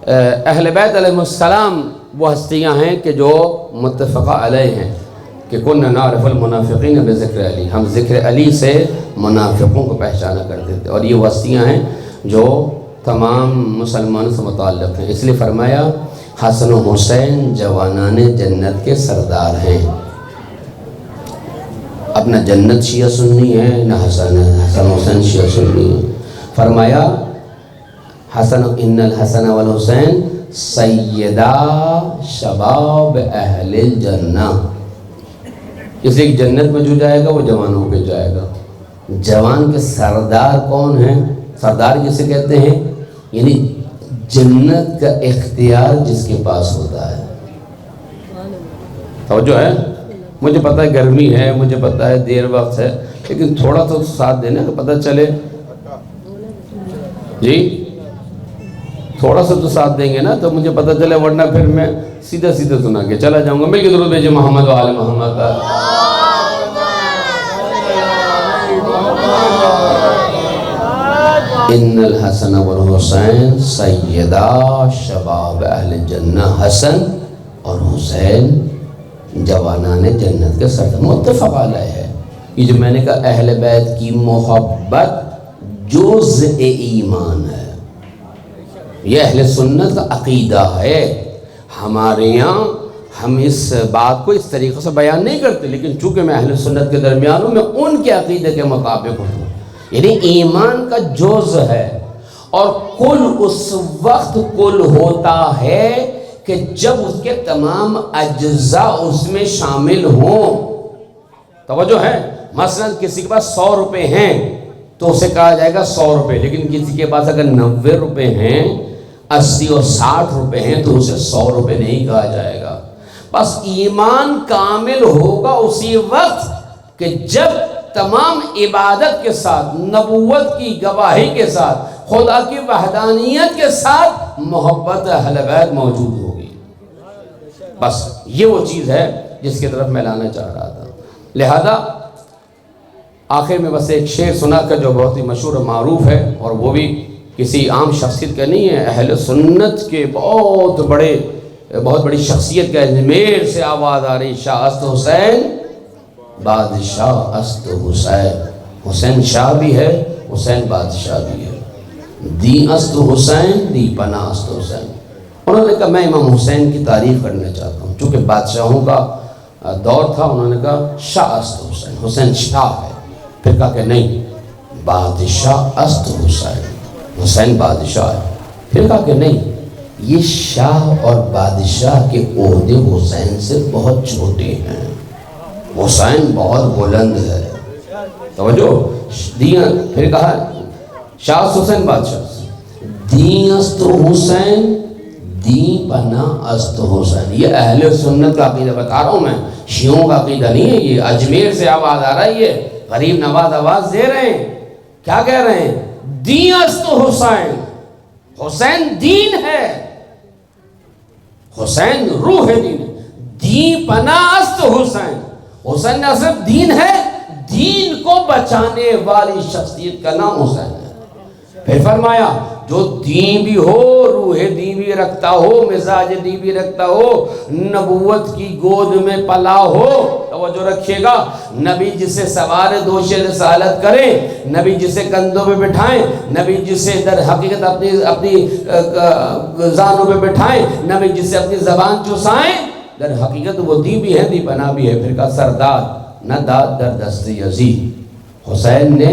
اہل بیت علیہ السلام وہ ہستیاں ہیں کہ جو متفقہ علیہ ہیں کہ کن نعرف المنافقین بذکر علی، ہم ذکر علی سے منافقوں کو پہچانا کرتے تھے. اور یہ وہ ہستیاں ہیں جو تمام مسلمانوں سے متعلق ہیں. اس لیے فرمایا حسن و حسین جوانان جنت کے سردار ہیں. اپنا جنت شیعہ سنی ہے نہ حسن حسین شیعہ سنی ہے. فرمایا حسن ان الحسن والحسین سیدہ شباب اہل الجنہ. اس لیے جنت میں جو جائے گا وہ جوانوں پہ جائے گا. جوان کے سردار کون ہیں؟ سردار جسے کہتے ہیں یعنی جنت کا اختیار جس کے پاس ہوتا ہے. توجہ ہے؟ مجھے پتہ ہے گرمی ہے، مجھے پتہ ہے دیر وقت ہے، لیکن تھوڑا تو ساتھ دینا کہ پتہ چلے. جی تھوڑا سا تو ساتھ دیں گے نا تو مجھے پتہ چلے، ورنہ پھر میں سیدھا سیدھا سنا کے چلا جاؤں گا. مل کے درود بھیجیے محمد و آل محمد کا. ان الحسن والحسین سیدہ شباب اہل جنہ. حسن اور حسین جوانان جنت کے سردار. متفق علیہ ہے. یہ جو میں نے کہا اہل بیت کی محبت جزء ایمان ہے، یہ اہل سنت کا عقیدہ ہے. ہمارے یہاں ہم اس بات کو اس طریقے سے بیان نہیں کرتے، لیکن چونکہ میں اہل سنت کے درمیان ہوں، میں ان کے عقیدے کے مطابق ہوں. یعنی ایمان کا جز ہے اور کل اس وقت کل ہوتا ہے کہ جب اس کے تمام اجزاء اس میں شامل ہوں. توجہ ہے؟ مثلا کسی کے پاس 100 روپے ہیں تو اسے کہا جائے گا 100 روپے، لیکن کسی کے پاس اگر 90 روپے ہیں، 80 اور 60 روپے ہیں تو اسے 100 روپے نہیں کہا جائے گا. بس ایمان کامل ہوگا اسی وقت کہ جب تمام عبادت کے ساتھ، نبوت کی گواہی کے ساتھ، خدا کی وحدانیت کے ساتھ محبت اہل بیت موجود ہوگی. بس یہ وہ چیز ہے جس کی طرف میں لانا چاہ رہا تھا. لہذا آخر میں بس ایک شعر سنا کر جو بہت ہی مشہور و معروف ہے، اور وہ بھی کسی عام شخصیت کا نہیں ہے، اہل سنت کے بہت بڑی شخصیت کا. اجمیر سے آواز آ رہی، شاہ است حسین بادشاہ است حسین. حسین شاہ بھی ہے، حسین بادشاہ بھی ہے۔ دی است حسین دی پناہ است حسین۔ انہوں نے کہا میں امام حسین کی تعریف کرنا چاہتا ہوں، چونکہ بادشاہوں کا دور تھا، انہوں نے کہا شاہ است حسین، حسین شاہ ہے۔ پھر کہا کہ نہیں، بادشاہ است حسین، حسین بادشاہ ہے۔ پھر کہا کہ نہیں، یہ شاہ اور بادشاہ کے عہدے حسین سے بہت چھوٹے ہیں، حسین بہت بلند ہے۔ توجہ، پھر کہا شاہ حسین بادشاہ، دی است حسین دی پناہ است حسین۔ یہ اہل سنت کا عقیدہ بتا رہا ہوں میں، شیعوں کا عقیدہ نہیں ہے یہ۔ اجمیر سے آواز آ رہی ہے، غریب نواز آواز دے رہے ہیں، کیا کہہ رہے ہیں؟ دی است حسین، حسین دین ہے، حسین روح دین ہے، دی پناہ است حسین۔ حسین نہ صرف دین ہے، دین کو بچانے والی شخصیت کا نام حسین ہے۔ پھر فرمایا جو دین بھی ہو، روح دین بھی رکھتا ہو، مزاج دین بھی رکھتا ہو، نبوت کی گود میں پلا ہو، توجہ رکھیے گا، نبی جسے سوار دوش رسالت کرے، نبی جسے کندھوں پہ بٹھائیں، نبی جسے در حقیقت اپنی زانوں پہ بٹھائیں، نبی جسے اپنی زبان چسائیں، در حقیقت وہ دی بھی ہے، دی پناہ بھی ہے۔ پھر کہا سرداد نہ داد در دست یزید، حسین نے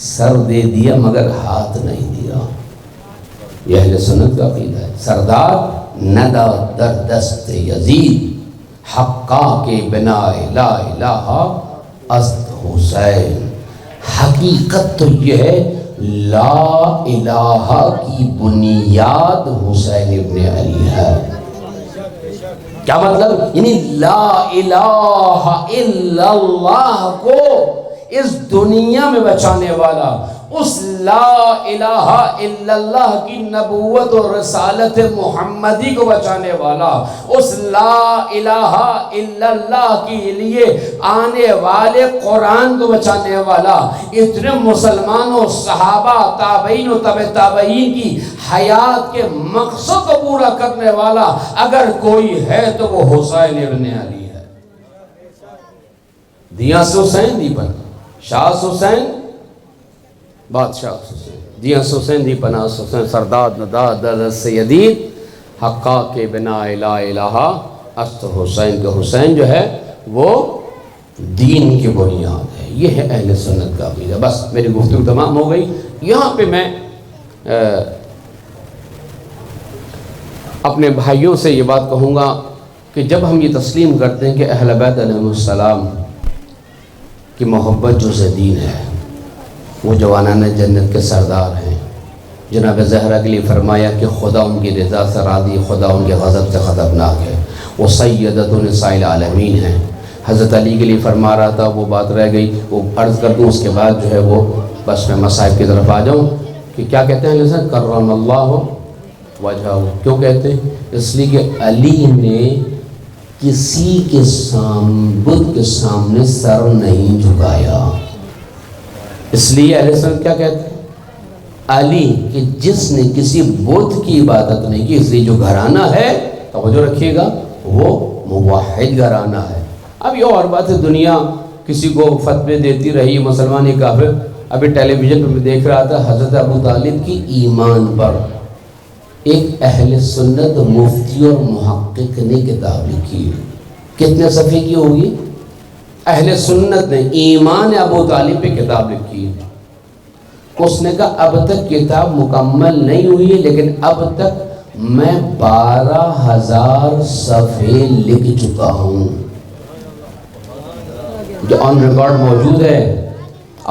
سر دے دیا مگر ہاتھ نہیں دیا۔ یہ اہل سنت کا عقیدہ ہے۔ سردار نہ داد در دست یزید، حقا کے بنا لا الہ است حسین۔ حقیقت تو یہ ہے لا الہ کی بنیاد حسین ابن علی ہے۔ کیا مطلب؟ یعنی لا الہ الا اللہ کو اس دنیا میں بچانے والا، اس لا الہ الا اللہ کی نبوت اور رسالت محمدی کو بچانے والا، اس لا الہ الا اللہ کے لیے آنے والے قرآن کو بچانے والا، اتنے مسلمانوں، صحابہ، تابعین و تبع تابعین کی حیات کے مقصد کو پورا کرنے والا اگر کوئی ہے تو وہ حسین ابن علی ہے۔ دیا سے حسین دی پناہ، شاہ حسین بادشاہ حسین، دیا حسین دی پناہ حسین، سرداد نداد در سیدید، حقا کے بنا لا الہ است حسین۔ کہ حسین جو ہے وہ دین کی بنیاد ہے۔ یہ ہے اہل سنت کا عقیدہ۔ بس میری گفتگو تمام ہو گئی۔ یہاں پہ میں اپنے بھائیوں سے یہ بات کہوں گا کہ جب ہم یہ تسلیم کرتے ہیں کہ اہل بیت علیہ السلام کی محبت جزء دین ہے، وہ جوانان جنت کے سردار ہیں، جناب زہرا کے لیے فرمایا کہ خدا ان کی رضا سے راضی، خدا ان کے غضب سے خطرناک ہے، وہ سیدۃ نساء العالمین ہیں۔ حضرت علی کے لیے فرما رہا تھا، وہ بات رہ گئی، وہ عرض کر دوں، اس کے بعد جو ہے وہ بس میں مصائب کی طرف آ جاؤں کہ کیا کہتے ہیں لسان کرم اللہ وجہہ۔ کیوں کہتے ہیں؟ اس لیے کہ علی نے کسی کے بت کے سامنے سر نہیں جھکایا۔ اس لیے اہل سنت کیا کہتے ہیں؟ علی کہ جس نے کسی بت کی عبادت نہیں کی، اس لیے جو گھرانہ ہے، توجہ رکھیے گا، وہ موحد گھرانہ ہے۔ اب یہ اور بات ہے، دنیا کسی کو فتوے دیتی رہی، مسلمان کافر۔ ابھی ٹیلی ویژن پر میں دیکھ رہا تھا، حضرت ابو طالب کی ایمان پر ایک اہل سنت مفتی اور محقق نے کتاب لکھی۔ کتنے صفحے کی ہوگی؟ اہل سنت نے ایمان ابو طالب پہ کتاب لکھی۔ اس نے کہا اب تک کتاب مکمل نہیں ہوئی ہے، لیکن اب تک میں 12,000 صفحے لکھ چکا ہوں، جو آن ریکارڈ موجود ہے،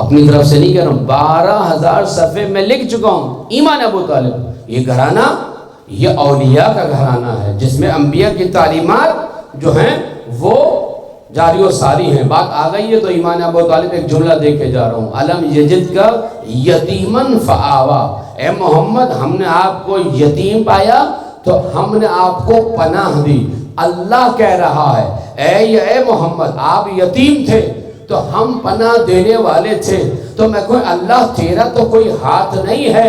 اپنی طرف سے نہیں کہہ رہا ہوں، 12,000 صفحے میں لکھ چکا ہوں۔ ایمان ابو طالب، یہ گھرانہ یہ اولیاء کا گھرانہ ہے، جس میں انبیاء کی تعلیمات جو ہیں وہ جاری و ساری ہیں۔ بات آ گئی ہے تو ایمان ابو طالب ایک جملہ دیکھ کے جا رہا ہوں، علم یجد کا یتیمن فآوا، اے محمد ہم نے آپ کو یتیم پایا تو ہم نے آپ کو پناہ دی۔ اللہ کہہ رہا ہے اے محمد آپ یتیم تھے تو ہم پناہ دینے والے تھے۔ تو میں کوئی اللہ تیرا تو کوئی ہاتھ نہیں ہے،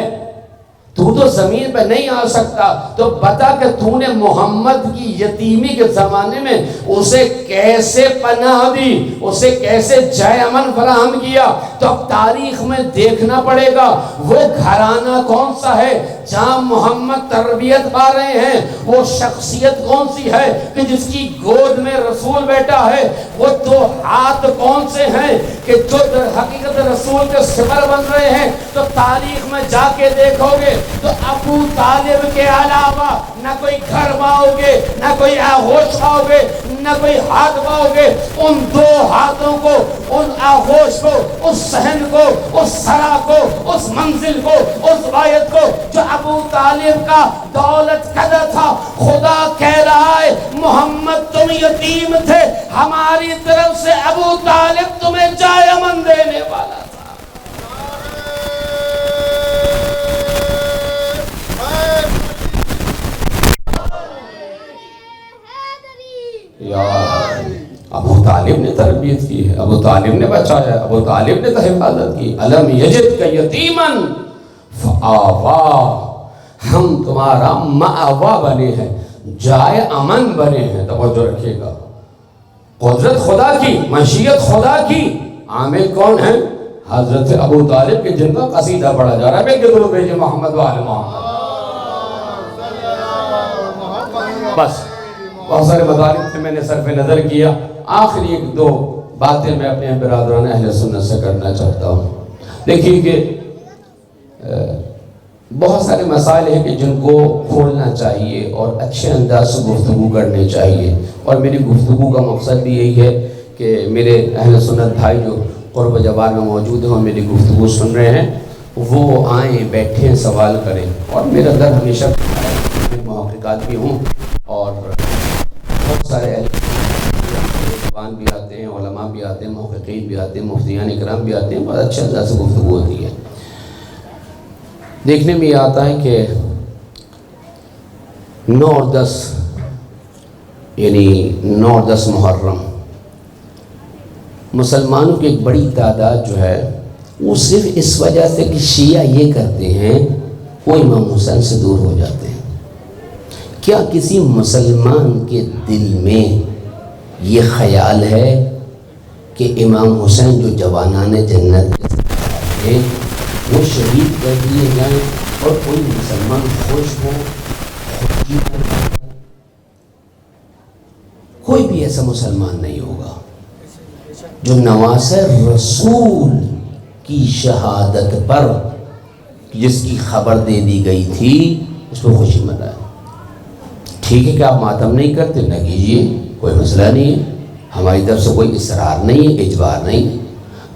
تو زمین پہ نہیں آ سکتا، تو بتا کہ تو نے محمد کی یتیمی کے زمانے میں اسے کیسے پناہ دی، اسے کیسے جائے امن فراہم کیا۔ تو اب تاریخ میں دیکھنا پڑے گا وہ گھرانہ کون سا ہے جہاں محمد تربیت پا رہے ہیں، وہ شخصیت کون سی ہے کہ جس کی گود میں رسول بیٹا ہے، وہ دو ہاتھ کون سے ہیں کہ جو در حقیقت رسول کے سپر بن رہے ہیں۔ تو تاریخ میں جا کے دیکھو گے تو ابو طالب کے علاوہ نہ کوئی گھر پاؤ گے، نہ کوئی آغوش پاؤ گے، نہ کوئی ہاتھ پاؤ گے۔ ان دو ہاتھوں کو، ان آغوش کو، اس صحن کو، اس سرا کو، اس منزل کو، اس وایت کو جو ابو طالب کا دولت قدر تھا، خدا کہہ رہا ہے محمد تم یتیم تھے، ہماری طرف سے ابو طالب تمہیں جائے امن دینے والا تھا۔ ابو طالب نے تربیت کی ہے، ابو طالب نے بچایا، ابو طالب نے حفاظت کی۔ الم یجدک یتیما فآوا، ہم تمہارا مآوا بنے ہیں، جائے امن بنے ہیں۔ توجہ رکھیے گا، قدرت خدا کی، مشیت خدا کی، عامل کون ہے؟ حضرت ابو طالب کے جن کا قصیدہ پڑھا جا رہا ہے، کہ درود بھیجے محمد و آل محمد۔ بس بہت سارے مطالب تھے، میں نے صرف نظر کیا، آخری ایک دو باتیں میں اپنے برادران اہل سنت سے کرنا چاہتا ہوں۔ دیکھیے کہ بہت سارے مسائل ہیں کہ جن کو کھولنا چاہیے اور اچھے انداز سے گفتگو کرنی چاہیے، اور میری گفتگو کا مقصد بھی یہی ہے کہ میرے اہل سنت بھائی جو قرب جوار میں موجود ہیں اور میری گفتگو سن رہے ہیں، وہ آئیں، بیٹھیں، سوال کریں۔ اور میرا در ہمیشہ محققات بھی ہوں، اور بہت سارے زبان بھی آتے ہیں، علماء بھی آتے ہیں، محققین بھی آتے ہیں، مفتیان اکرام بھی آتے ہیں، بہت اچھے انداز سے گفتگو ہوتی ہے۔ دیکھنے میں یہ آتا ہے کہ 9 اور 10 یعنی 9 اور 10 محرم مسلمانوں کی ایک بڑی تعداد جو ہے وہ صرف اس وجہ سے کہ شیعہ یہ کرتے ہیں وہ امام حسین سے دور ہو جاتے ہیں۔ کیا کسی مسلمان کے دل میں یہ خیال ہے کہ امام حسین جو جوانان جنت کے ستارے ہیں وہ شہید کر دیے جائیں اور کوئی مسلمان خوش ہو؟ کوئی بھی ایسا مسلمان نہیں ہوگا جو نواز رسول کی شہادت پر جس کی خبر دے دی گئی تھی اس کو خوشی منائے۔ ٹھیک ہے کہ آپ ماتم نہیں کرتے، نہ کیجیے، کوئی مسئلہ نہیں ہے، ہماری طرف سے کوئی اصرار نہیں ہے، اجبار نہیں ہے۔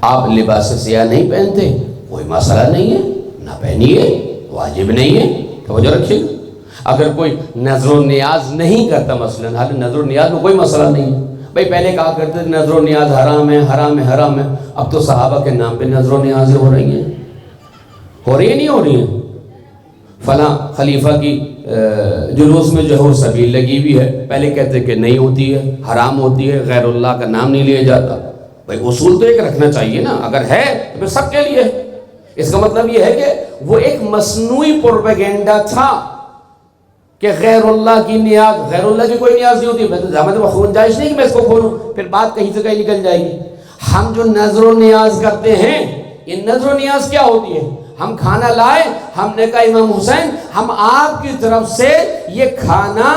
آپ لباس سیاہ نہیں پہنتے، کوئی مسئلہ نہیں ہے، نہ پہنیے، واجب نہیں ہے، توجہ رکھیے گا۔ اگر کوئی نظر و نیاز نہیں کرتا، مثلا حالانکہ نظر و نیاز میں کوئی مسئلہ نہیں ہے، بھائی پہلے کہا کرتے تھے نظر و نیاز حرام ہے، حرام ہے، حرام ہے، اب تو صحابہ کے نام پہ نظر و نیازیں ہو رہی ہیں، ہو رہی ہیں نہیں ہو رہی ہیں؟ فلاں خلیفہ کی جلوس میں جو ہے وہ سبیل لگی ہوئی ہے، پہلے کہتے کہ نہیں ہوتی ہے، حرام ہوتی ہے، غیر اللہ کا نام نہیں لیا جاتا۔ بھائی اصول تو ایک رکھنا چاہیے نا، اگر ہے تو پھر سب کے لیے ہے۔ اس کا مطلب یہ ہے کہ وہ ایک مصنوعی پروپیگنڈا تھا کہ غیر اللہ کی نیاز، غیر اللہ کی کوئی نیاز نہیں ہوتی۔ میں تو زحمت گنجائش نہیں کہ میں اس کو کھولوں، پھر بات کہیں سے کہیں نکل جائے گی۔ ہم جو نظر و نیاز کرتے ہیں، یہ نظر و نیاز کیا ہوتی ہے؟ ہم کھانا لائے، ہم نے کہا امام حسین ہم آپ کی طرف سے یہ کھانا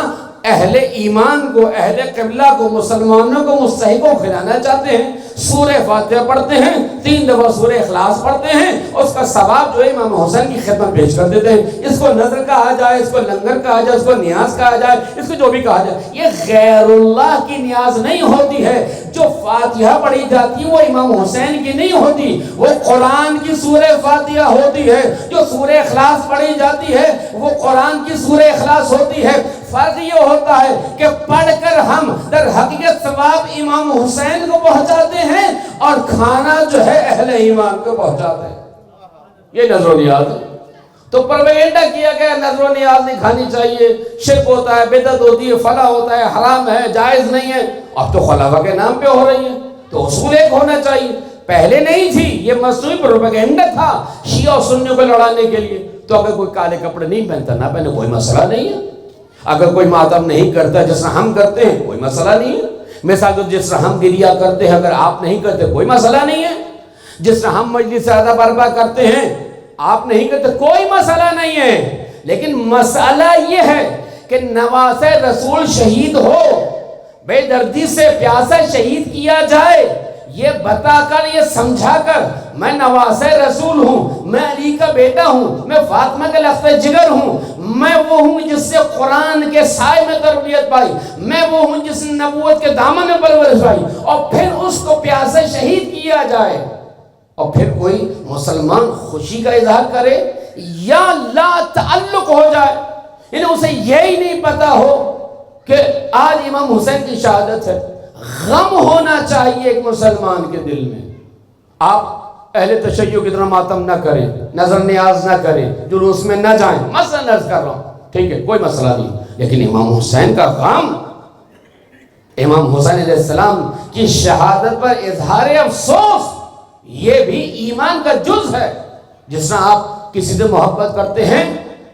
اہل ایمان کو، اہل قبلہ کو، مسلمانوں کو، مستحقوں کو کھلانا چاہتے ہیں۔ سورہ فاتحہ پڑھتے ہیں، 3 دفعہ سورہ اخلاص پڑھتے ہیں، اس کا ثواب جو ہے امام حسین کی خدمت پیش کر دیتے ہیں۔ اس کو نظر کہا جائے، اس کو لنگر کہا جائے، اس کو نیاز کہا جائے، اس کو جو بھی کہا جائے، یہ غیر اللہ کی نیاز نہیں ہوتی ہے۔ جو فاتحہ پڑھی جاتی ہے وہ امام حسین کی نہیں ہوتی، وہ قرآن کی سورہ فاتحہ ہوتی ہے۔ جو سورہ اخلاص پڑھی جاتی ہے وہ قرآن کی سورہ اخلاص ہوتی ہے۔ فرق یہ ہوتا ہے کہ پڑھ کر ہم در حقیقت ثواب امام حسین کو پہنچاتے ہیں اور کھانا جو ہے اہل ایمان کو پہنچاتے ہیں۔ یہ نظر و نیاز ہے۔ تو پروپیگنڈا کیا گیا نظر و نیاز نہیں کھانی چاہیے، شرک ہوتا ہے، بدعت ہوتی ہے، فلاں ہوتا ہے، حرام ہے، جائز نہیں ہے۔ اب تو خلافہ کے نام پہ ہو رہی ہے، تو اصول ایک ہونا چاہیے، پہلے نہیں تھی، یہ مصنوعی پروپیگنڈا تھا شیعہ و سنیوں کو لڑانے کے لیے۔ تو اگر کوئی کالے کپڑے نہیں پہنتا نہ پہنے، کوئی مسئلہ نہیں ہے. اگر کوئی ماتم نہیں کرتا جس طرح ہم کرتے ہیں، کوئی مسئلہ نہیں ہے. مثال تو جس طرح ہم گریا کرتے ہیں اگر آپ نہیں کرتے کوئی مسئلہ نہیں ہے. جس طرح ہم مجلس ادا برپا کرتے ہیں آپ نہیں کرتے کوئی مسئلہ نہیں ہے. لیکن مسئلہ یہ ہے کہ نواز رسول شہید ہو، بے دردی سے پیاسا شہید کیا جائے، یہ بتا کر یہ سمجھا کر میں نواز رسول ہوں، میں علی کا بیٹا ہوں، میں فاطمہ کا لخت جگر ہوں، میں وہ ہوں جس سے قرآن کے سائے میں تربیت پائی، میں وہ ہوں جس نے نبوت کے دامن میں پرورش پائی، اور پھر اس کو پیاسا شہید کیا جائے اور پھر کوئی مسلمان خوشی کا اظہار کرے یا لا تعلق ہو جائے. یعنی اسے یہی نہیں پتا ہو کہ آج امام حسین کی شہادت ہے. غم ہونا چاہیے ایک مسلمان کے دل میں. آپ اہل تشیع کی طرح ماتم نہ کریں، نظر نیاز نہ کریں، جلوس میں نہ جائیں، مثلا عرض کر رہا ہوں، ٹھیک ہے کوئی مسئلہ نہیں. لیکن امام حسین کا غم، امام حسین علیہ السلام کی شہادت پر اظہار افسوس، یہ بھی ایمان کا جز ہے. جس طرح آپ کسی سے محبت کرتے ہیں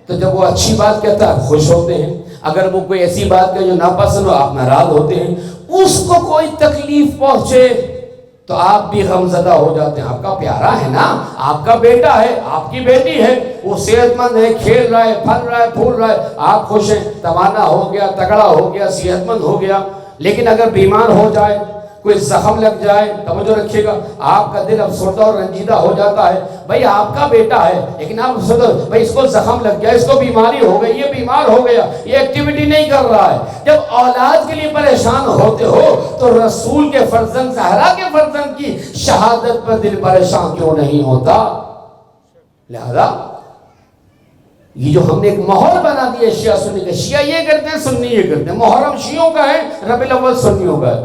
تو جب وہ اچھی بات کہتا ہے خوش ہوتے ہیں، اگر وہ کوئی ایسی بات کہ جو ناپسند ہو آپ ناراض ہوتے ہیں. اس کو کوئی تکلیف پہنچے تو آپ بھی غمزدہ ہو جاتے ہیں. آپ کا پیارا ہے نا، آپ کا بیٹا ہے، آپ کی بیٹی ہے، وہ صحت مند ہے، کھیل رہا ہے، پھل رہا ہے، پھول رہا ہے، آپ خوش ہیں، توانا ہو گیا، تگڑا ہو گیا، صحت مند ہو گیا. لیکن اگر بیمار ہو جائے، کوئی زخم لگ جائے، توجہ رکھیے گا، آپ کا دل افسردہ اور رنجیدہ ہو جاتا ہے. بھائی آپ کا بیٹا ہے لیکن آپ افسردہ، بھائی اس کو زخم لگ گیا، اس کو بیماری ہو گئی، یہ بیمار ہو گیا، یہ ایکٹیویٹی نہیں کر رہا ہے. جب اولاد کے لیے پریشان ہوتے ہو تو رسول کے فرزند، زہرا کے فرزند کی شہادت پر دل پریشان کیوں نہیں ہوتا؟ لہذا یہ جو ہم نے ایک ماحول بنا دیا شیعہ سنی کا، شیعہ یہ کرتے ہیں، سنی یہ کرتے ہیں. محرم شیعوں کا ہے، ربیع الاول سنیوں کا ہے.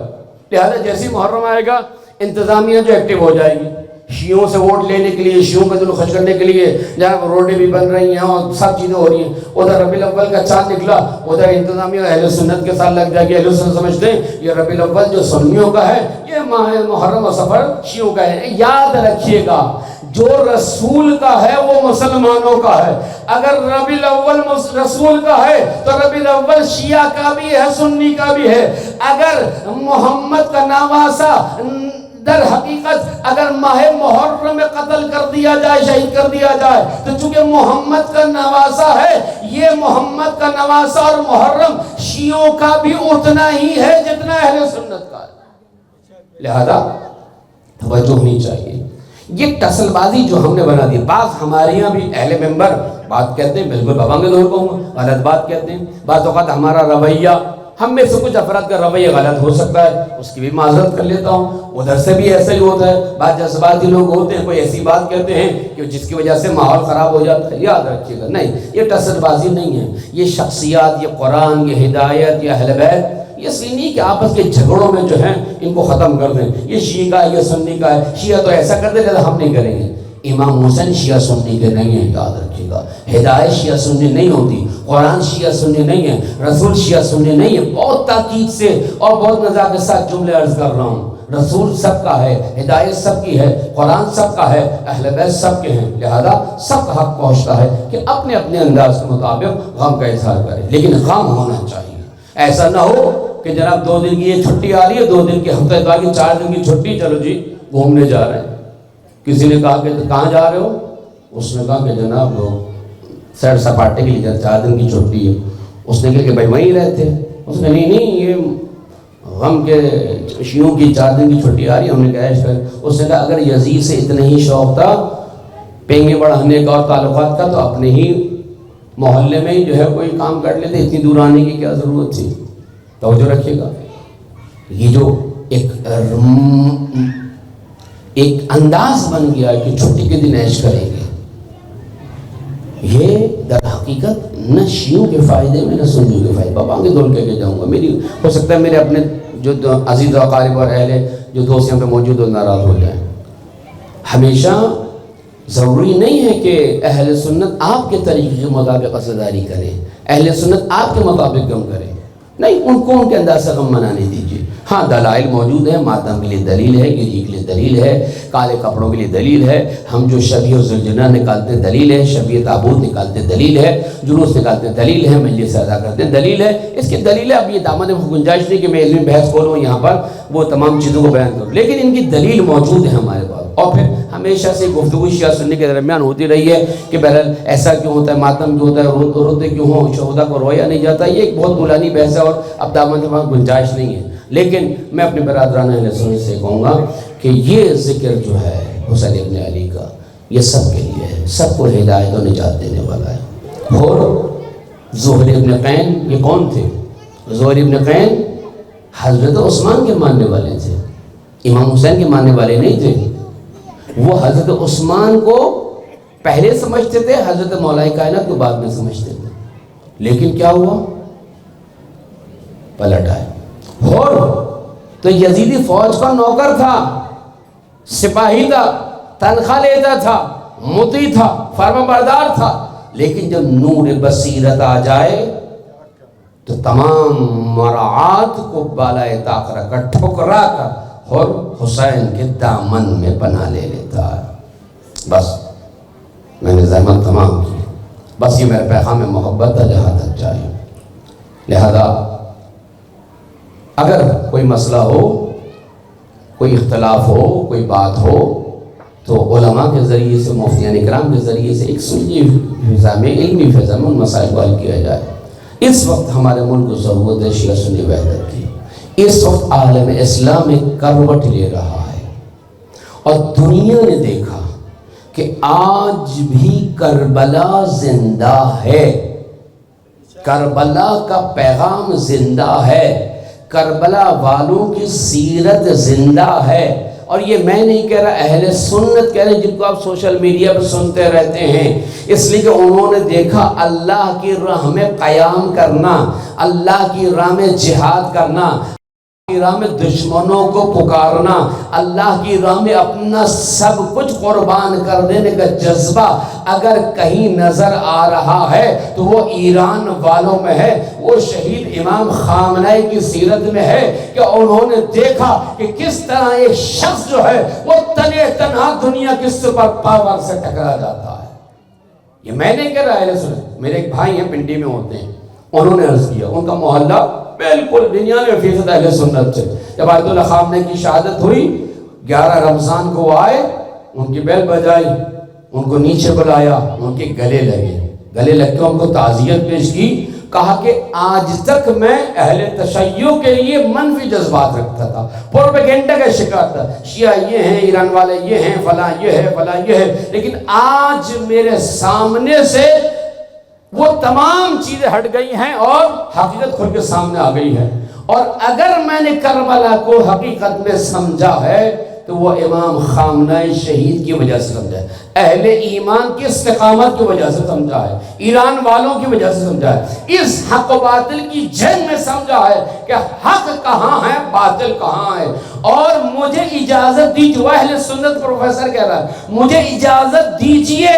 لہذا جیسی محرم آئے گا انتظامیہ جو ایکٹیو ہو جائے گی، شیعوں سے ووٹ لینے کے لیے، شیعوں کا دل خوش کرنے کے لیے جہاں روڈیں بھی بن رہی ہیں اور سب چیزیں ہو رہی ہیں. ادھر ربیع الاول کا چاند نکلا، ادھر انتظامیہ اہل سنت کے ساتھ لگ جائے گی. اہل سنت سمجھتے ہیں یہ ربیع الاول جو سنیوں کا ہے، یہ ماہ محرم و سفر شیعوں کا ہے. یاد رکھیے گا جو رسول کا ہے وہ مسلمانوں کا ہے. اگر ربیع الاول رسول کا ہے تو ربیع الاول شیعہ کا بھی ہے، سنی کا بھی ہے. اگر محمد کا نواسہ در حقیقت اگر ماہ محرم میں قتل کر دیا جائے، شہید کر دیا جائے، تو چونکہ محمد کا نواسہ ہے، یہ محمد کا نواسہ اور محرم شیعوں کا بھی اتنا ہی ہے جتنا اہل سنت کا ہے. لہذا توجہ ہونی چاہیے. یہ ٹسل بازی جو ہم نے بنا دی، بعض ہمارے یہاں بھی اہل ممبر بات کہتے ہیں، بالکل بابا کے دور کو غلط بات کہتے ہیں. بعض اوقات ہمارا رویہ، ہم میں سے کچھ افراد کا رویہ غلط ہو سکتا ہے، اس کی بھی معذرت کر لیتا ہوں. ادھر سے بھی ایسا ہی ہوتا ہے، بعض جذباتی لوگ ہوتے ہیں، کوئی ایسی بات کہتے ہیں کہ جس کی وجہ سے ماحول خراب ہو جاتا ہے. یاد رکھیے گا نہیں، یہ ٹسل بازی نہیں ہے. یہ شخصیات، یہ قرآن، یہ ہدایت، یہ اہل بیت، یہ سنی کے آپس کے جھگڑوں میں جو ہیں ان کو ختم کر دیں. یہ شیعہ کا ہے، یہ سنی کا ہے، شیعہ تو ایسا کر دے لہذا ہم نہیں کریں گے. امام حسین شیعہ سنی کے نہیں ہیں، یاد رکھیے گا. ہدایت شیعہ سنی نہیں ہوتی، قرآن شیعہ سنی نہیں ہے، رسول شیعہ سنی نہیں ہے. بہت تاکید سے اور بہت نزاکت کے ساتھ جملے عرض کر رہا ہوں. رسول سب کا ہے، ہدایت سب کی ہے، قرآن سب کا ہے، اہل بیت سب کے ہیں. لہذا سب کا حق پہنچتا ہے کہ اپنے اپنے انداز کے مطابق غم کا اظہار کرے، لیکن غم ہونا چاہیے. ایسا نہ ہو کہ جناب 2 دن کی یہ چھٹی آ رہی ہے، 2 دن کی ہفتہ اتوار کی 4 دن کی چھٹی، چلو جی گھومنے جا رہے ہیں. کسی نے کہا کہ کہاں جا رہے ہو؟ اس نے کہا کہ جناب سیر سپاٹے کے لیے 4 دن کی چھٹی ہے. اس نے کہا کہ بھائی وہیں رہتے ہیں. اس نے نہیں یہ غم کے شیعوں کی 4 دن کی چھٹی آ رہی ہے، ہم نے کہا ہے. اس نے کہا اگر یزید سے اتنا ہی شوق تھا پینگے بڑھانے کا اور تعلقات کا تو اپنے ہی محلے میں ہی جو ہے کوئی کام کر لیتے، اتنی دور آنے کی کیا ضرورت تھی. توجہ رکھیے گا. یہ جو ایک انداز بن گیا کہ چھٹی کے دن عیش کریں گے، یہ در حقیقت نہ شیعوں کے فائدے میں نہ سنیوں کے فائدے. بابا آگے دول کے جاؤں گا، میری ہو سکتا ہے میرے اپنے جو عزیز و اقارب اور اہل جو دوست یہاں پہ موجود ہو ناراض ہو جائیں. ہمیشہ ضروری نہیں ہے کہ اہل سنت آپ کے طریقے کے مطابق عزاداری کریں، اہل سنت آپ کے مطابق غم کریں. نہیں، ان کو ان کے انداز سے غم منانے دیجیے. ہاں دلائل موجود ہیں، ماتم کے لیے دلیل ہے، گری کے لیے دلیل ہے، کالے کپڑوں کے لیے دلیل ہے، ہم جو شبیہ و ذوالجناح نکالتے ہیں دلیل ہے، شبیہ تابوت نکالتے ہیں دلیل ہے، جلوس نکالتے ہیں دلیل ہے، مجلس ادا کرتے ہیں دلیل ہے، اس کی دلیل ہے۔ اب یہ دامن میں گنجائش نہیں کہ میں علمی بحث کھولوں یہاں پر وہ تمام چیزوں کو بیان کروں، لیکن ان کی دلیل موجود ہے ہمارے پاس۔ اور پھر ہمیشہ سے گفتگو شیعہ سنی کے درمیان ہوتی رہی ہے کہ بہرحال ایسا کیوں ہوتا ہے، ماتم کیوں ہوتا ہے، روتے کیوں ہوں، شہداء کو رویا نہیں جاتا، یہ ایک بہت طولانی بحث ہے اور اب دامن میں گنجائش نہیں ہے۔ لیکن میں اپنے برادران اہل سنت سے کہوں گا کہ یہ ذکر جو ہے حسین ابن علی کا یہ سب کے لیے ہے، سب کو ہدایت و نجات دینے والا ہے۔ اور زہر ابن قین یہ کون تھے؟ زہر ابن قین حضرت عثمان کے ماننے والے تھے، امام حسین کے ماننے والے نہیں تھے۔ وہ حضرت عثمان کو پہلے سمجھتے تھے، حضرت مولا کائنات کو بعد میں سمجھتے تھے، لیکن کیا ہوا؟ پلٹ آئے۔ اور تو یزیدی فوج کا نوکر تھا، سپاہی تھا، تنخواہ لیتا تھا، مطیع تھا، فرما بردار تھا، لیکن جب نور بصیرت آ جائے تو تمام مراعات کو بالائے طاق رکھ کر ٹھکرا کر اور حسین کے دامن میں پناہ لے لیتا ہے۔ بس میں نے زحمت تمام کی، بس یہ میرا پیغام محبت ہے جہاں تک جائے۔ لہذا اگر کوئی مسئلہ ہو، کوئی اختلاف ہو، کوئی بات ہو تو علماء کے ذریعے سے، مفتیان اکرام کے ذریعے سے ایک سنی فضا میں، علمی فضا میں ان مسائل کو حل کیا جائے۔ اس وقت ہمارے ملک کو ضرورت ہے شیعہ سنی وحدت کی۔ اس وقت عالم اسلام ایک کروٹ لے رہا ہے اور دنیا نے دیکھا کہ آج بھی کربلا زندہ ہے، کربلا کا پیغام زندہ ہے، کربلا والوں کی سیرت زندہ ہے۔ اور یہ میں نہیں کہہ رہا، اہل سنت کہہ رہے ہیں، جن کو آپ سوشل میڈیا پر سنتے رہتے ہیں، اس لیے کہ انہوں نے دیکھا اللہ کی راہ میں قیام کرنا، اللہ کی راہ میں جہاد کرنا، اللہ کی راہ میں دشمنوں کو پکارنا، اللہ کی راہ میں اپنا سب کچھ قربان کر دینے کا جذبہ اگر کہیں نظر آ رہا ہے تو وہ ایران والوں میں ہے، وہ شہید امام خامنہ کی سیرت میں ہے کہ انہوں نے دیکھا کہ کس طرح ایک شخص جو ہے وہ تنے تنہا دنیا کی سپر پاور سے ٹکرا جاتا ہے۔ یہ میں نے کہہ رہا اہل سنت، میرے ایک بھائی ہیں پنڈی میں ہوتے ہیں، انہوں نے عرض کیا، ان کا محلہ بالکل 99% اہل سنت سے، جب آیت اللہ خامنہ کی شہادت ہوئی 11 رمضان کو آئے، ان کی بیل بجائی، ان کو نیچے بلایا، ان کے گلے لگ کے ان کو تعزیت پیش کی، کہا کہ آج تک میں اہل تشیع کے لیے منفی جذبات رکھتا تھا، پروپیگنڈا کا شکار تھا، شیعہ یہ ہیں، ایران والے یہ ہیں، فلاں یہ ہے، فلاں یہ ہے، لیکن آج میرے سامنے سے وہ تمام چیزیں ہٹ گئی ہیں اور حقیقت کھل کے سامنے آ گئی ہے۔ اور اگر میں نے کربلا کو حقیقت میں سمجھا ہے تو وہ امام خامنہ شہید کی وجہ سے سمجھا ہے، اہل ایمان کی استقامت کی وجہ سے سمجھا ہے، ایران والوں کی وجہ سے سمجھا ہے، اس حق و باطل کی جنگ میں سمجھا ہے کہ حق کہاں ہے، باطل کہاں ہے۔ اور مجھے اجازت دیجیے، وہ اہل سنت پروفیسر کہہ رہا ہے، مجھے اجازت دیجیے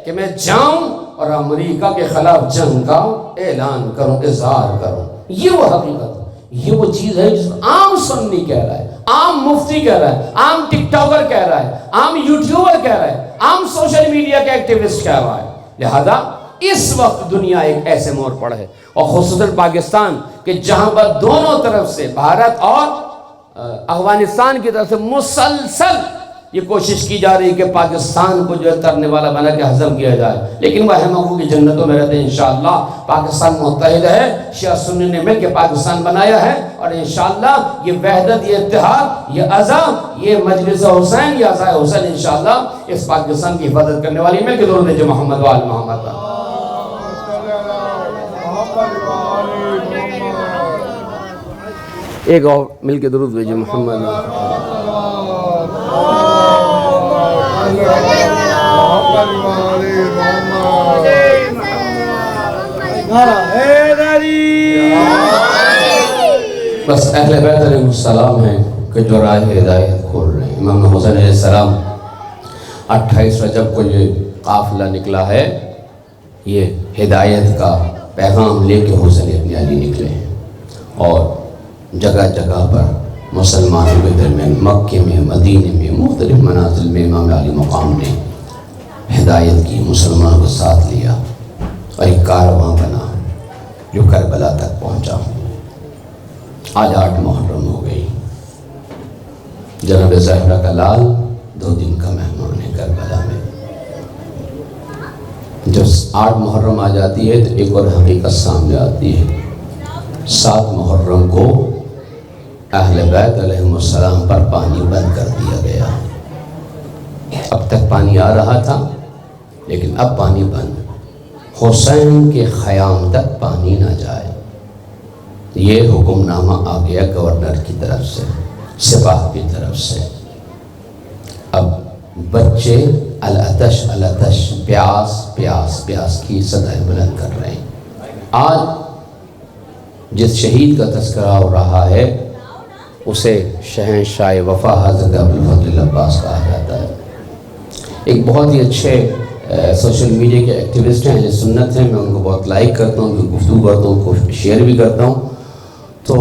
کہ میں جاؤں اور امریکہ کے خلاف جنگ کا اعلان کروں، اظہار کروں۔ یہ وہ حقیقت ہے، یہ وہ چیز ہے جس کو عام سنی کہہ رہا ہے، عام مفتی کہہ رہا ہے، عام ٹک ٹاکر کہہ رہا ہے، عام یوٹیوبر کہہ رہا ہے، عام سوشل میڈیا کے ایکٹیوسٹ کہہ رہا ہے۔ لہذا اس وقت دنیا ایک ایسے موڑ پر ہے، اور خصوصاً پاکستان کہ جہاں پر دونوں طرف سے، بھارت اور افغانستان کی طرف سے مسلسل یہ کوشش کی جا رہی کہ پاکستان کو جو ہے ترنے والا بنا کے ہضم کیا جائے، لیکن وہ احمقوں کی جنتوں میں رہتے ہیں۔ انشاءاللہ پاکستان متحد ہے، شیعہ سنی نے مل کے پاکستان بنایا ہے، اور انشاءاللہ یہ وحدت، یہ اتحاد، یہ عزا، یہ مجلس حسین، یہ عزا حسین انشاءاللہ اس پاکستان کی حفاظت کرنے والی مل کے درود بھیجو محمد وآل محمد۔ ایک اور مل کے درود بھیجو محمد۔ بس اہل بیت علیہ السلام ہیں کہ جو راہ ہدایت کھول رہے ہیں۔ امام حسین علیہ السلام 28 رجب کو یہ قافلہ نکلا ہے، یہ ہدایت کا پیغام لے کے حسین ابن علی نکلے ہیں، اور جگہ جگہ پر مسلمانوں کے درمیان مکے میں، مدینے میں، مختلف منازل میں امام علی مقام نے ہدایت کی، مسلمانوں کو ساتھ لیا اور ایک کارواں بنا جو کربلا تک پہنچا۔ آج 8 محرم ہو گئی۔ جناب زہرا کا لال 2 دن کا مہمان ہے کربلا میں۔ جب 8 محرم آ جاتی ہے تو ایک اور حقیقت سامنے آتی ہے۔ 7 محرم کو اہل بیت علیہ السلام پر پانی بند کر دیا گیا۔ اب تک پانی آ رہا تھا لیکن اب پانی بند۔ حسین کے خیام تک پانی نہ جائے، یہ حکم نامہ آ گیا گورنر کی طرف سے، سپاہ کی طرف سے۔ اب بچے العطش العطش، پیاس پیاس پیاس کی صدائیں بلند کر رہے ہیں۔ آج جس شہید کا تذکرہ ہو رہا ہے اسے شہنشاہ وفا حضرت ابوالفضل عباس کہا جاتا ہے۔ ایک بہت ہی اچھے سوشل میڈیا کے ایکٹیوسٹ ہیں، اہل سنت ہیں، میں ان کو بہت لائک کرتا ہوں، گفتگو کرتا ہوں، کو شیئر بھی کرتا ہوں۔ تو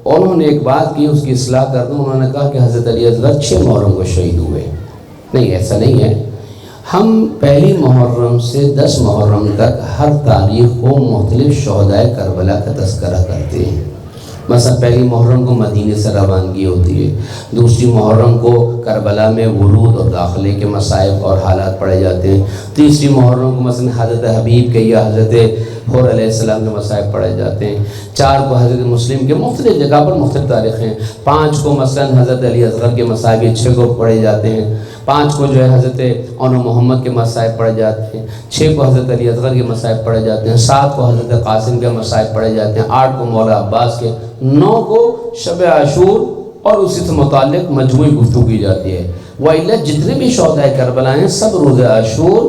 انہوں نے ایک بات کی، اس کی اصلاح کرتا ہوں۔ انہوں نے کہا کہ حضرت علی اصغر 6 محرم کو شہید ہوئے۔ نہیں، ایسا نہیں ہے۔ ہم 1 محرم سے 10 محرم تک ہر تاریخ کو مختلف شہدائے کربلا کا تذکرہ کرتے ہیں۔ مثلا 1 محرم کو مدینے سے روانگی ہوتی ہے، 2 محرم کو کربلا میں ورود اور داخلے کے مصائب اور حالات پڑھے جاتے ہیں، 3 محرم کو مثلا حضرت حبیب کے یا حضرت حور علیہ السلام کے مصائب پڑھے جاتے ہیں، 4 کو حضرت مسلم کے، مختلف جگہ پر مختلف تاریخیں ہیں، 5 کو مثلا حضرت علی اصغر کے مصائب، 6 کو پڑھے جاتے ہیں، 5 کو جو ہے حضرت اون محمد کے مصائب پڑھے جاتے ہیں، 6 کو حضرت علی اصغر کے مصائب پڑھے جاتے ہیں، 7 کو حضرت قاسم کے مصائب پڑھے جاتے ہیں، 8 کو مولا عباس کے، 9 کو شب عاشور اور اسی سے متعلق مجموعی گفتگو کی جاتی ہے۔ وَإِلَّا جتنے بھی شہدائے کربلا ہیں سب روز عاشور،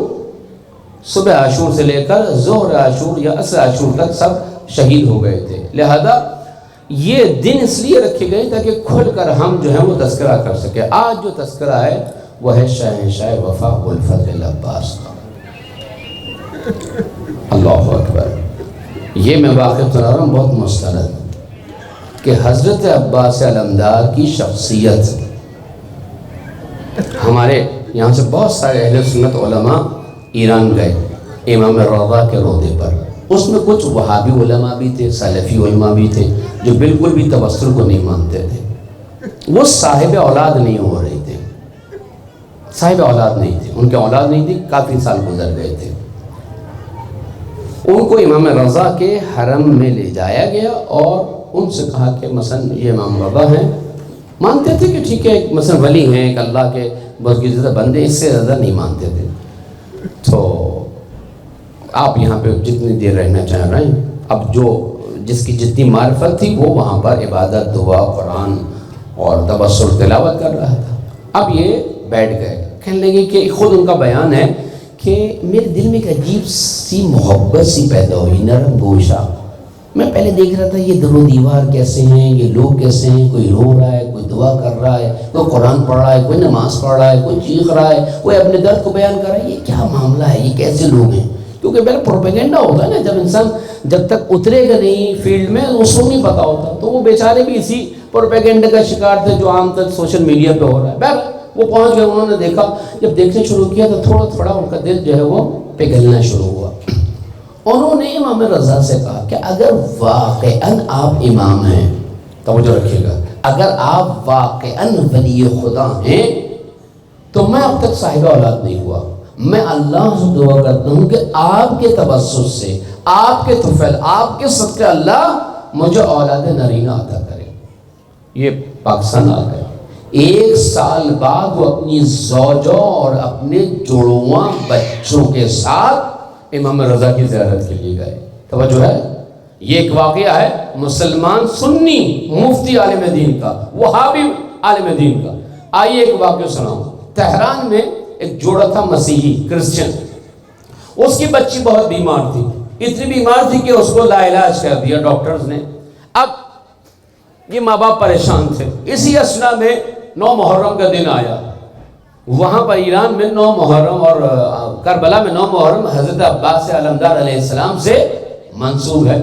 صبح عاشور سے لے کر ظہر عاشور یا عصر عاشور تک سب شہید ہو گئے تھے۔ لہذا یہ دن اس لیے رکھے گئے تاکہ کھل کر ہم جو ہے وہ تذکرہ کر سکے۔ آج جو تذکرہ ہے وہ ہے شہنشاہ وفا ابوالفضل عباس کا۔ اللہ اکبر۔ یہ میں واقعہ سنا رہا ہوں بہت مستند کہ حضرت عباس علمدار کی شخصیت، ہمارے یہاں سے بہت سارے اہل سنت علماء ایران گئے امام رضا کے روضے پر۔ اس میں کچھ وہابی علماء بھی تھے، سلفی علماء بھی تھے جو بالکل بھی توسل کو نہیں مانتے تھے۔ وہ صاحب اولاد نہیں ہو رہے تھے، صاحب اولاد نہیں تھے، ان کے اولاد نہیں تھی، کافی سال گزر گئے تھے۔ ان کو امام رضا کے حرم میں لے جایا گیا اور ان سے کہا کہ مثلا یہ امام رضا ہیں، مانتے تھے کہ ٹھیک ہے مثلا ولی ہیں، ایک اللہ کے بہت کی زیادہ بندے، اس سے زیادہ نہیں مانتے تھے۔ تو آپ یہاں پہ جتنی دیر رہنا چاہ رہے ہیں، اب جو جس کی جتنی معرفت تھی وہ وہاں پر عبادت، دعا، قرآن اور تبصر تلاوت کر رہا تھا۔ اب یہ بیٹھ گئے، کہنے لگے کہ خود ان کا بیان ہے کہ میرے دل میں ایک عجیب سی محبت سی پیدا ہوئی، نرم گوشا۔ میں پہلے دیکھ رہا تھا یہ در و دیوار کیسے ہیں، یہ لوگ کیسے ہیں، کوئی رو رہا ہے، کوئی دعا کر رہا ہے، کوئی قرآن پڑھ رہا ہے، کوئی نماز پڑھ رہا ہے، کوئی چیخ رہا ہے، کوئی اپنے درد کو بیان کر رہا ہے۔ یہ کیا معاملہ ہے، یہ کیسے لوگ ہیں؟ کیونکہ پہلے پروپیگنڈا ہوتا ہے نا، جب انسان جب تک اترے گا نہیں فیلڈ میں اس کو نہیں پتا ہوتا، تو وہ بیچارے بھی اسی پروپیگنڈا کا شکار تھے جو عام تک سوشل میڈیا پہ ہو رہا ہے۔ بہر وہ پہنچ گئے، انہوں نے دیکھا، جب دیکھنے شروع کیا تو تھوڑا تھوڑا ان کا دل جو ہے وہ پگھلنا شروع ہوا۔ انہوں نے امام رضا سے کہا کہ اگر واقعاً آپ امام ہیں، توجہ رکھیے گا، اگر آپ واقعاً ولی خدا ہیں تو میں اب تک صاحب اولاد نہیں ہوا، میں اللہ سے دعا کرتا ہوں کہ آپ کے توسط سے، آپ کے طفیل، آپ کے صدقے اللہ مجھے اولاد نرینہ عطا کرے۔ یہ پاکستان آ گئے، 1 سال بعد وہ اپنی زوجوں اور اپنے جڑواں بچوں کے ساتھ امام رضا کی زیارت کے لیے گئے۔ توجہ ہے، یہ ایک واقعہ ہے مسلمان سنی مفتی عالم دین کا، وہابی عالم دین کا۔ آئیے ایک واقعہ سناؤں۔ تہران میں ایک جوڑا تھا مسیحی کرسچن، اس کی بچی بہت بیمار تھی، اتنی بیمار تھی کہ اس کو لا علاج کر دیا ڈاکٹرز نے۔ اب یہ ماں باپ پریشان تھے۔ اسی اسنا میں 9 محرم کا دن آیا، وہاں پر ایران میں 9 محرم اور کربلا میں 9 محرم حضرت عباس علمدار علیہ السلام سے منسوب ہے۔